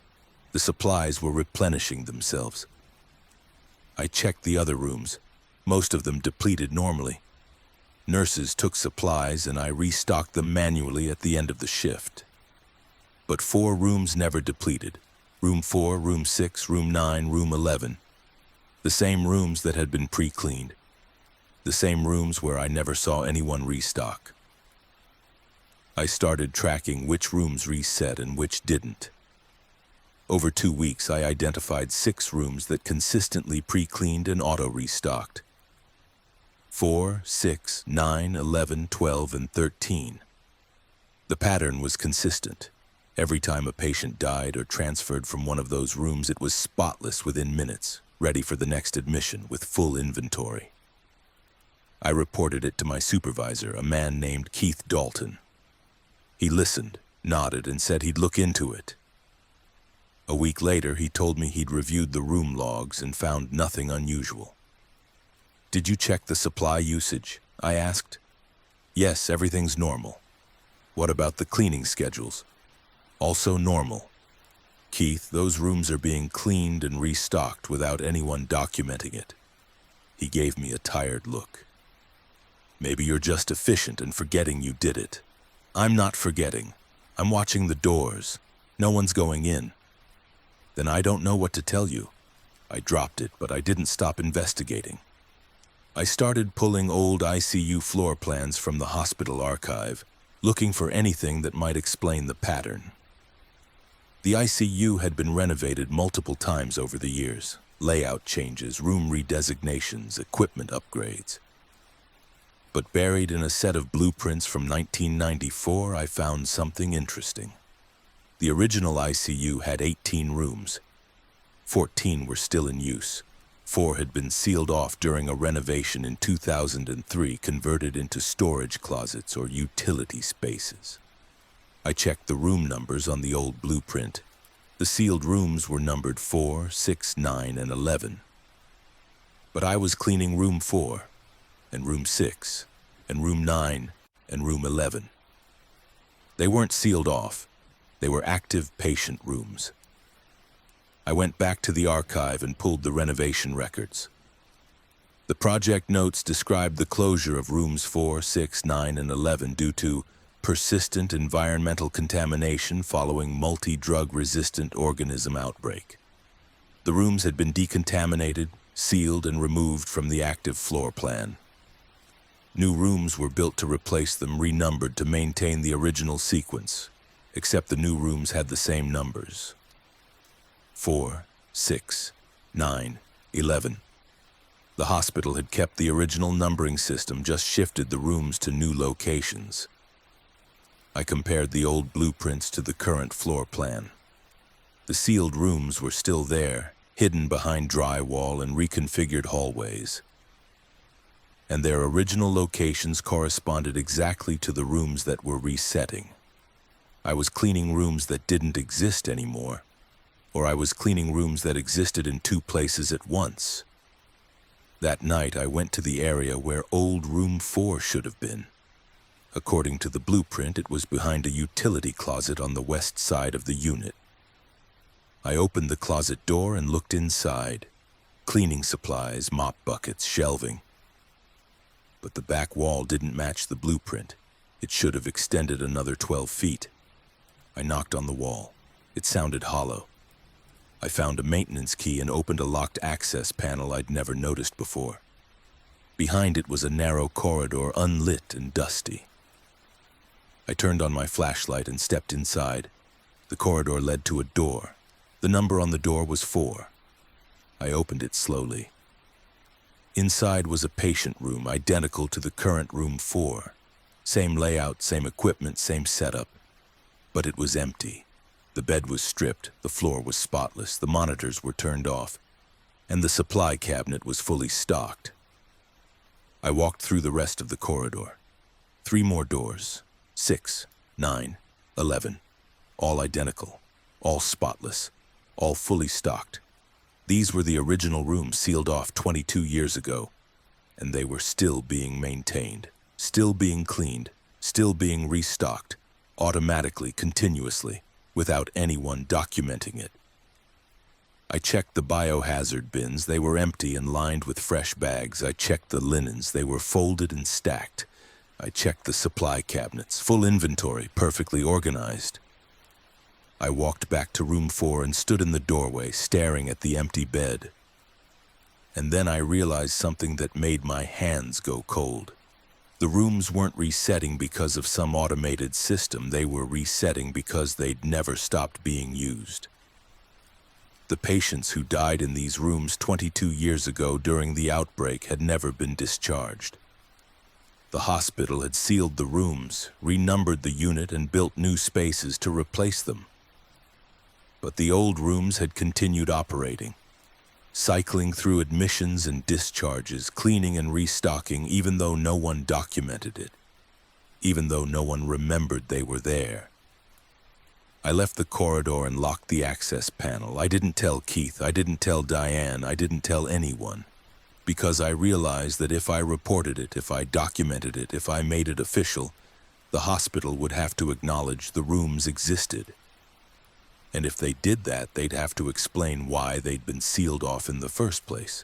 The supplies were replenishing themselves. I checked the other rooms, most of them depleted normally. Nurses took supplies and I restocked them manually at the end of the shift. But 4 rooms never depleted. Room 4, Room 6, Room 9, Room 11. The same rooms that had been pre-cleaned. The same rooms where I never saw anyone restock. I started tracking which rooms reset and which didn't. Over 2 weeks, I identified 6 rooms that consistently pre-cleaned and auto-restocked. 4, 6, 9, 11, 12, and 13. The pattern was consistent. Every time a patient died or transferred from one of those rooms, it was spotless within minutes, ready for the next admission with full inventory. I reported it to my supervisor, a man named Keith Dalton. He listened, nodded, and said he'd look into it. A week later, he told me he'd reviewed the room logs and found nothing unusual. "Did you check the supply usage?" I asked. "Yes, everything's normal." "What about the cleaning schedules?" "Also normal." "Keith, those rooms are being cleaned and restocked without anyone documenting it." He gave me a tired look. "Maybe you're just efficient and forgetting you did it." "I'm not forgetting. I'm watching the doors. No one's going in." "Then I don't know what to tell you." I dropped it, but I didn't stop investigating. I started pulling old ICU floor plans from the hospital archive, looking for anything that might explain the pattern. The ICU had been renovated multiple times over the years. Layout changes, room redesignations, equipment upgrades. But buried in a set of blueprints from 1994, I found something interesting. The original ICU had 18 rooms. 14 were still in use. 4 had been sealed off during a renovation in 2003, converted into storage closets or utility spaces. I checked the room numbers on the old blueprint. The sealed rooms were numbered 4, 6, 9, and 11. But I was cleaning room 4, and room 6, and room 9, and room 11. They weren't sealed off. They were active patient rooms. I went back to the archive and pulled the renovation records. The project notes described the closure of rooms 4, 6, 9, and 11 due to persistent environmental contamination following multi-drug-resistant organism outbreak. The rooms had been decontaminated, sealed, and removed from the active floor plan. New rooms were built to replace them, renumbered to maintain the original sequence, except the new rooms had the same numbers. 4, 6, 9, 11. The hospital had kept the original numbering system, just shifted the rooms to new locations. I compared the old blueprints to the current floor plan. The sealed rooms were still there, hidden behind drywall and reconfigured hallways. And their original locations corresponded exactly to the rooms that were resetting. I was cleaning rooms that didn't exist anymore, or I was cleaning rooms that existed in 2 places at once. That night, I went to the area where old room 4 should have been. According to the blueprint, it was behind a utility closet on the west side of the unit. I opened the closet door and looked inside. Cleaning supplies, mop buckets, shelving. But the back wall didn't match the blueprint. It should have extended another 12 feet. I knocked on the wall. It sounded hollow. I found a maintenance key and opened a locked access panel I'd never noticed before. Behind it was a narrow corridor, unlit and dusty. I turned on my flashlight and stepped inside. The corridor led to a door. The number on the door was 4. I opened it slowly. Inside was a patient room identical to the current room 4. Same layout, same equipment, same setup. But it was empty. The bed was stripped, the floor was spotless, the monitors were turned off, and the supply cabinet was fully stocked. I walked through the rest of the corridor. 3 more doors. 6, 9, 11, all identical, all spotless, all fully stocked. These were the original rooms sealed off 22 years ago, and they were still being maintained, still being cleaned, still being restocked, automatically, continuously, without anyone documenting it. I checked the biohazard bins. They were empty and lined with fresh bags. I checked the linens. They were folded and stacked. I checked the supply cabinets, full inventory, perfectly organized. I walked back to room 4 and stood in the doorway, staring at the empty bed. And then I realized something that made my hands go cold. The rooms weren't resetting because of some automated system. They were resetting because they'd never stopped being used. The patients who died in these rooms 22 years ago during the outbreak had never been discharged. The hospital had sealed the rooms, renumbered the unit, and built new spaces to replace them. But the old rooms had continued operating, cycling through admissions and discharges, cleaning and restocking, even though no one documented it, even though no one remembered they were there. I left the corridor and locked the access panel. I didn't tell Keith, I didn't tell Diane, I didn't tell anyone, because I realized that if I reported it, if I documented it, if I made it official, the hospital would have to acknowledge the rooms existed. And if they did that, they'd have to explain why they'd been sealed off in the first place,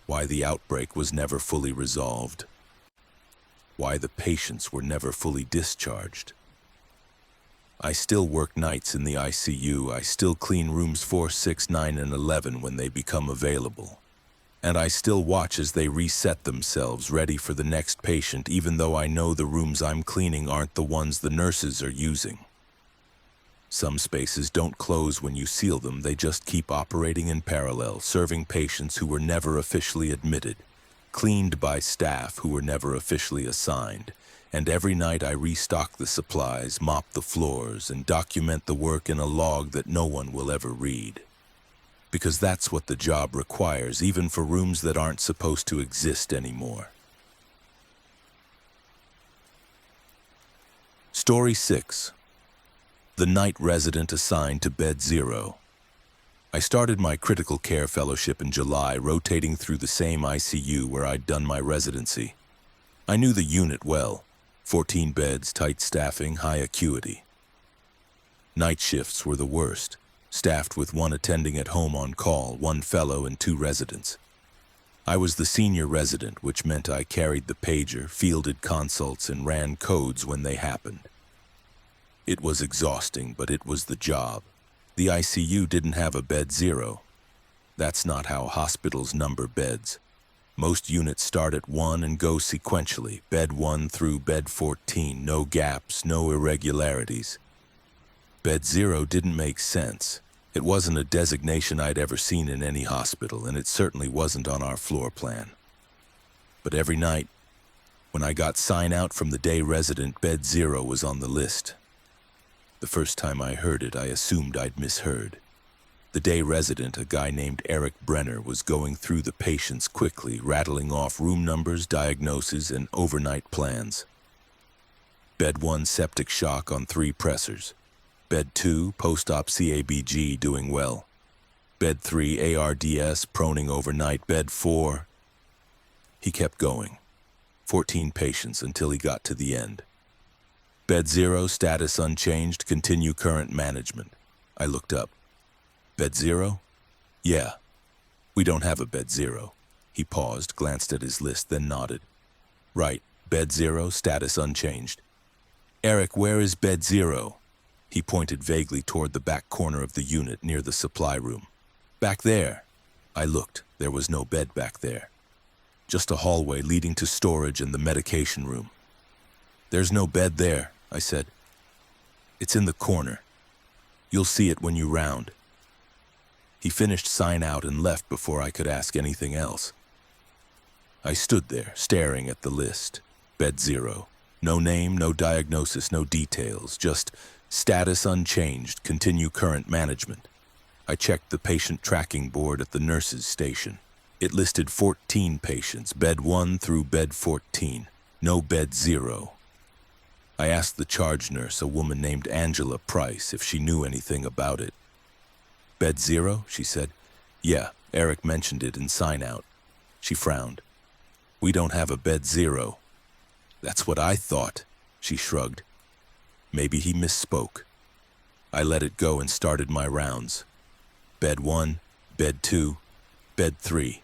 why the outbreak was never fully resolved, why the patients were never fully discharged. I still work nights in the ICU. I still clean rooms 4, 6, 9, and 11 when they become available. And I still watch as they reset themselves, ready for the next patient, even though I know the rooms I'm cleaning aren't the ones the nurses are using. Some spaces don't close when you seal them. They just keep operating in parallel, serving patients who were never officially admitted, cleaned by staff who were never officially assigned. And every night I restock the supplies, mop the floors, and document the work in a log that no one will ever read. Because that's what the job requires, even for rooms that aren't supposed to exist anymore. Story 6. The night resident assigned to bed 0. I started my critical care fellowship in July, rotating through the same ICU where I'd done my residency. I knew the unit well. 14 beds, tight staffing, high acuity. Night shifts were the worst, staffed with 1 attending at home on call, 1 fellow, and 2 residents. I was the senior resident, which meant I carried the pager, fielded consults, and ran codes when they happened. It was exhausting, but it was the job. The ICU didn't have a bed 0. That's not how hospitals number beds. Most units start at 1 and go sequentially, bed 1 through bed 14, no gaps, no irregularities. Bed 0 didn't make sense. It wasn't a designation I'd ever seen in any hospital, and it certainly wasn't on our floor plan. But every night, when I got sign out from the day resident, bed 0 was on the list. The first time I heard it, I assumed I'd misheard. The day resident, a guy named Eric Brenner, was going through the patients quickly, rattling off room numbers, diagnoses, and overnight plans. Bed 1, septic shock on 3 pressors. Bed 2, post-op CABG, doing well. Bed 3, ARDS, proning overnight. Bed 4... He kept going. 14 patients until he got to the end. Bed 0, status unchanged, continue current management. I looked up. Bed 0? Yeah. We don't have a bed 0. He paused, glanced at his list, then nodded. Right, bed 0, status unchanged. Eric, where is bed 0? He pointed vaguely toward the back corner of the unit near the supply room. Back there. I looked. There was no bed back there. Just a hallway leading to storage and the medication room. There's no bed there, I said. It's in the corner. You'll see it when you round. He finished sign out and left before I could ask anything else. I stood there, staring at the list. Bed 0. No name, no diagnosis, no details, just status unchanged, continue current management. I checked the patient tracking board at the nurse's station. It listed 14 patients, bed 1 through bed 14. No bed 0. I asked the charge nurse, a woman named Angela Price, if she knew anything about it. Bed 0, she said. Yeah, Eric mentioned it in sign out. She frowned. We don't have a bed 0. That's what I thought, she shrugged. Maybe he misspoke. I let it go and started my rounds. Bed 1, bed 2, bed 3.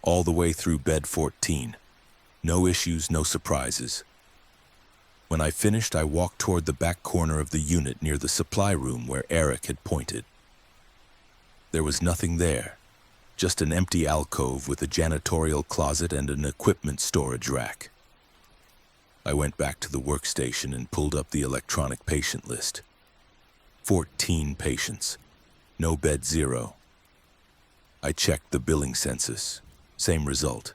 All the way through bed 14. No issues, no surprises. When I finished, I walked toward the back corner of the unit near the supply room where Eric had pointed. There was nothing there, just an empty alcove with a janitorial closet and an equipment storage rack. I went back to the workstation and pulled up the electronic patient list. 14 patients. No bed 0. I checked the billing census. Same result.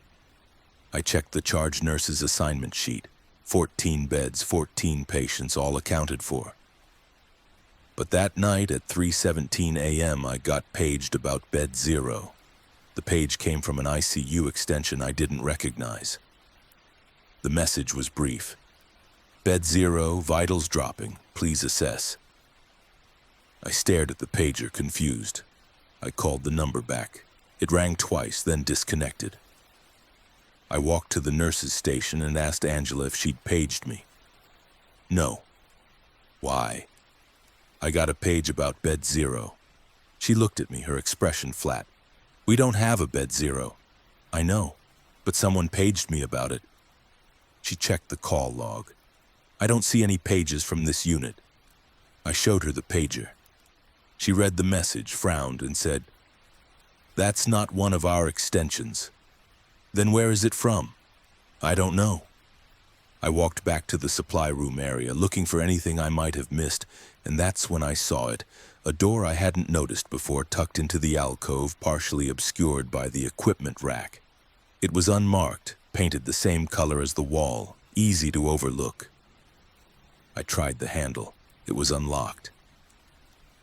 I checked the charge nurse's assignment sheet. 14 beds, 14 patients, all accounted for. But that night at 3:17 a.m. I got paged about bed 0. The page came from an ICU extension I didn't recognize. The message was brief. Bed 0, vitals dropping, please assess. I stared at the pager, confused. I called the number back. It rang twice, then disconnected. I walked to the nurse's station and asked Angela if she'd paged me. No. Why? I got a page about bed 0. She looked at me, her expression flat. We don't have a bed 0. I know, but someone paged me about it. She checked the call log. I don't see any pages from this unit. I showed her the pager. She read the message, frowned, and said, "That's not one of our extensions." Then where is it from? I don't know. I walked back to the supply room area, looking for anything I might have missed, and that's when I saw it, a door I hadn't noticed before tucked into the alcove, partially obscured by the equipment rack. It was unmarked, painted the same color as the wall, easy to overlook. I tried the handle. It was unlocked.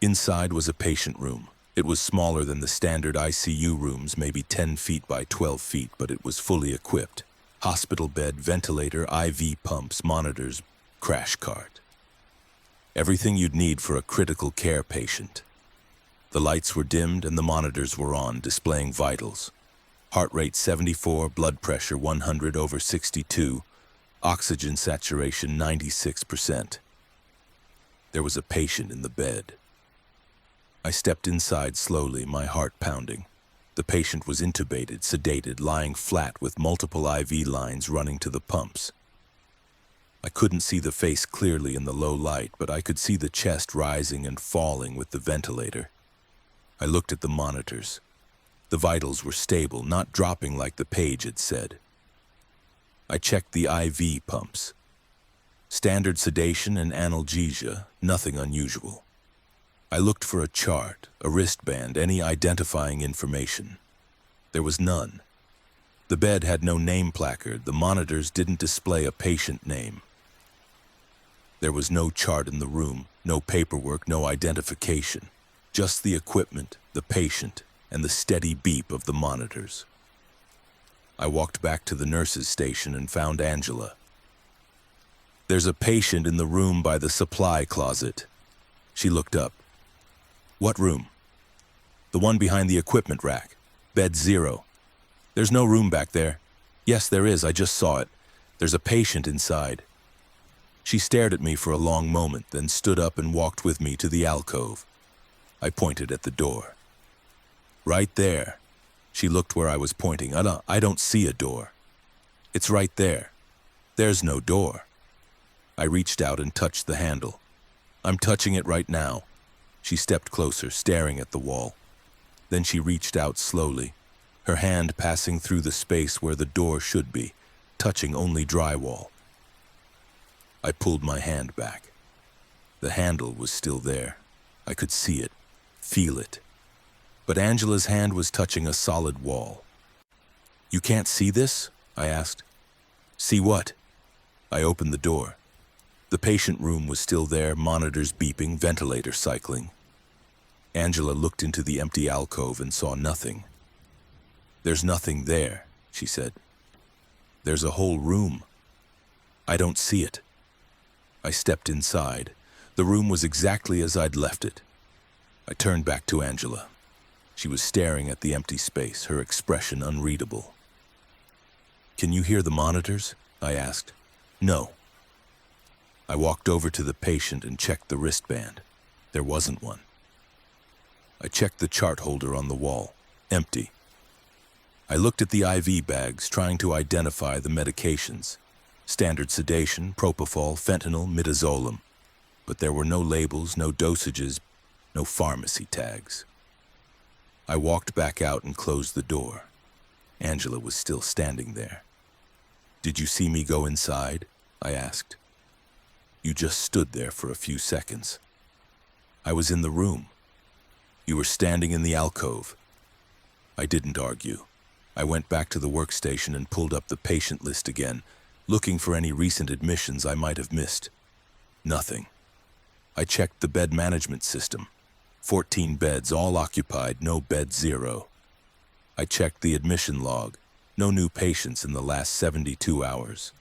Inside was a patient room. It was smaller than the standard ICU rooms, maybe 10 feet by 12 feet, but it was fully equipped. Hospital bed, ventilator, IV pumps, monitors, crash cart. Everything you'd need for a critical care patient. The lights were dimmed and the monitors were on, displaying vitals. Heart rate 74, blood pressure 100/62, oxygen saturation 96%. There was a patient in the bed. I stepped inside slowly, my heart pounding. The patient was intubated, sedated, lying flat with multiple IV lines running to the pumps. I couldn't see the face clearly in the low light, but I could see the chest rising and falling with the ventilator. I looked at the monitors. The vitals were stable, not dropping like the page had said. I checked the IV pumps. Standard sedation and analgesia, nothing unusual. I looked for a chart, a wristband, any identifying information. There was none. The bed had no name placard. The monitors didn't display a patient name. There was no chart in the room, no paperwork, no identification. Just the equipment, the patient, and the steady beep of the monitors. I walked back to the nurse's station and found Angela. "There's a patient in the room by the supply closet." She looked up. "What room?" "The one behind the equipment rack. Bed 0. "There's no room back there." "Yes, there is. I just saw it. There's a patient inside." She stared at me for a long moment, then stood up and walked with me to the alcove. I pointed at the door. "Right there." She looked where I was pointing. I don't see a door." "It's right there." "There's no door." I reached out and touched the handle. "I'm touching it right now." She stepped closer, staring at the wall. Then she reached out slowly, her hand passing through the space where the door should be, touching only drywall. I pulled my hand back. The handle was still there. I could see it, feel it. But Angela's hand was touching a solid wall. "You can't see this?" I asked. "See what?" I opened the door. The patient room was still there, monitors beeping, ventilator cycling. Angela looked into the empty alcove and saw nothing. "There's nothing there," she said. "There's a whole room. I don't see it." I stepped inside. The room was exactly as I'd left it. I turned back to Angela. She was staring at the empty space, her expression unreadable. "Can you hear the monitors?" I asked. "No." I walked over to the patient and checked the wristband. There wasn't one. I checked the chart holder on the wall. Empty. I looked at the IV bags, trying to identify the medications. Standard sedation, propofol, fentanyl, midazolam. But there were no labels, no dosages, no pharmacy tags. I walked back out and closed the door. Angela was still standing there. "Did you see me go inside?" I asked. "You just stood there for a few seconds." "I was in the room. You were standing in the alcove." I didn't argue. I went back to the workstation and pulled up the patient list again, looking for any recent admissions I might have missed. Nothing. I checked the bed management system. 14 beds, all occupied, no bed zero. I checked the admission log. No new patients in the last 72 hours.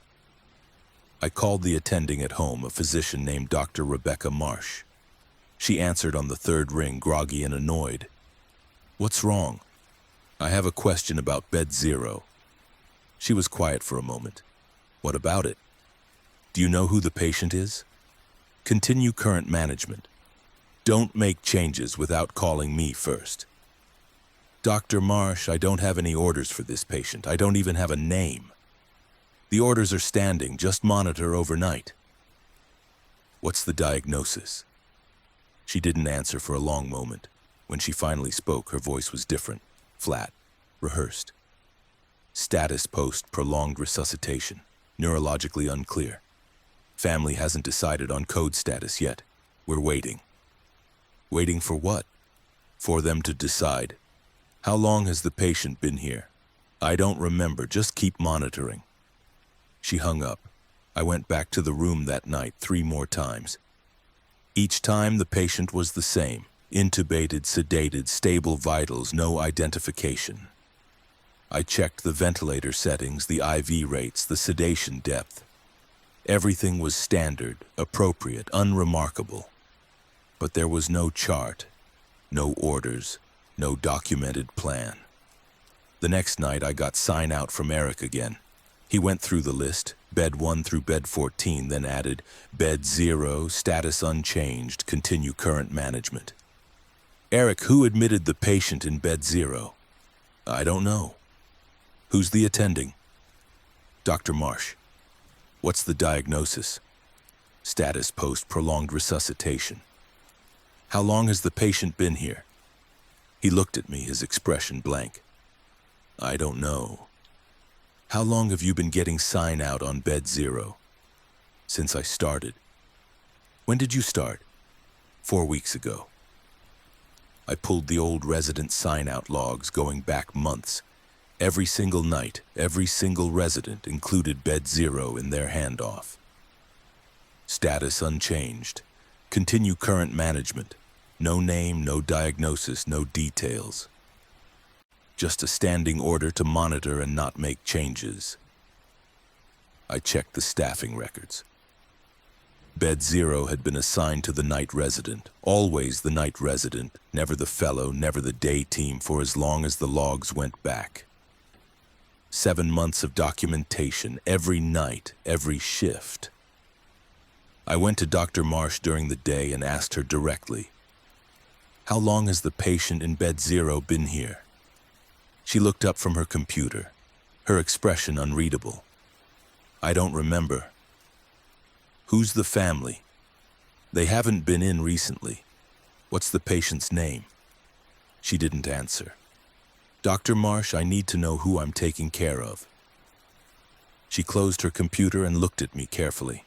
I called the attending at home, a physician named Dr. Rebecca Marsh. She answered on the third ring, groggy and annoyed. "What's wrong?" "I have a question about bed zero." She was quiet for a moment. "What about it?" "Do you know who the patient is?" "Continue current management. Don't make changes without calling me first." "Dr. Marsh, I don't have any orders for this patient. I don't even have a name." "The orders are standing. Just monitor overnight." "What's the diagnosis?" She didn't answer for a long moment. When she finally spoke, her voice was different, flat, rehearsed. "Status post prolonged resuscitation. Neurologically unclear. Family hasn't decided on code status yet. We're waiting." "Waiting for what?" "For them to decide." "How long has the patient been here?" "I don't remember. Just keep monitoring." She hung up. I went back to the room that night 3 more times. Each time the patient was the same. Intubated, sedated, stable vitals, no identification. I checked the ventilator settings, the IV rates, the sedation depth. Everything was standard, appropriate, unremarkable. But there was no chart, no orders, no documented plan. The next night I got sign out from Eric again. He went through the list, bed 1 through bed 14, then added, bed 0, status unchanged, continue current management. "Eric, who admitted the patient in bed 0? "I don't know." "Who's the attending?" "Dr. Marsh." "What's the diagnosis?" "Status post prolonged resuscitation." "How long has the patient been here?" He looked at me, his expression blank. "I don't know." "How long have you been getting sign out on bed 0? "Since I started." "When did you start?" 4 weeks ago." I pulled the old resident sign out logs going back months. Every single night, every single resident included bed 0 in their handoff. Status unchanged. Continue current management. No name, no diagnosis, no details. Just a standing order to monitor and not make changes. I checked the staffing records. Bed 0 had been assigned to the night resident, always the night resident, never the fellow, never the day team, for as long as the logs went back. 7 months of documentation, every night, every shift. I went to Dr. Marsh during the day and asked her directly, "How long has the patient in bed 0 been here?" She looked up from her computer, her expression unreadable. "I don't remember." "Who's the family?" "They haven't been in recently." "What's the patient's name?" She didn't answer. "Dr. Marsh, I need to know who I'm taking care of." She closed her computer and looked at me carefully.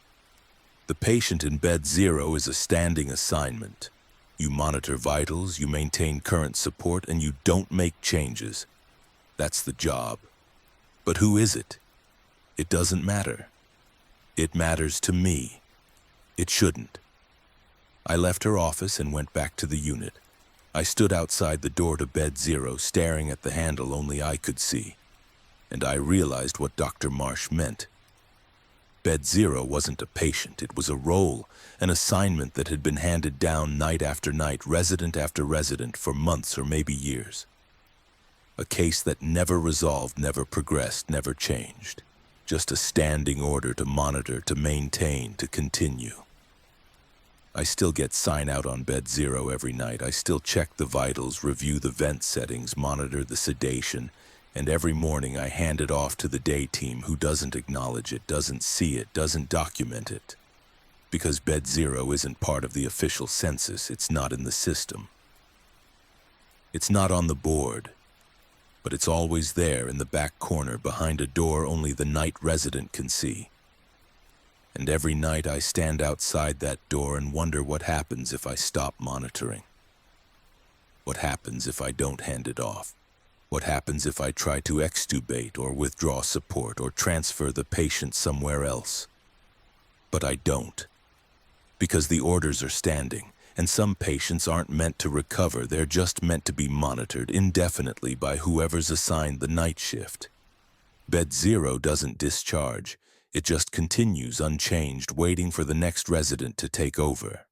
"The patient in bed 0 is a standing assignment. You monitor vitals, you maintain current support, and you don't make changes. That's the job. But who is it? It doesn't matter. It matters to me. It shouldn't." I left her office and went back to the unit. I stood outside the door to bed 0, staring at the handle only I could see. And I realized what Dr. Marsh meant. Bed 0 wasn't a patient, it was a role, an assignment that had been handed down night after night, resident after resident, for months or maybe years. A case that never resolved, never progressed, never changed. Just a standing order to monitor, to maintain, to continue. I still get sign out on bed 0 every night. I still check the vitals, review the vent settings, monitor the sedation, And every morning I hand it off to the day team who doesn't acknowledge it, doesn't see it, doesn't document it. Because Bed Zero isn't part of the official census, it's not in the system. It's not on the board, but it's always there in the back corner behind a door only the night resident can see. And every night I stand outside that door and wonder what happens if I stop monitoring. What happens if I don't hand it off? What happens if I try to extubate or withdraw support or transfer the patient somewhere else? But I don't. Because the orders are standing, and some patients aren't meant to recover, they're just meant to be monitored indefinitely by whoever's assigned the night shift. Bed Zero doesn't discharge, it just continues unchanged, waiting for the next resident to take over.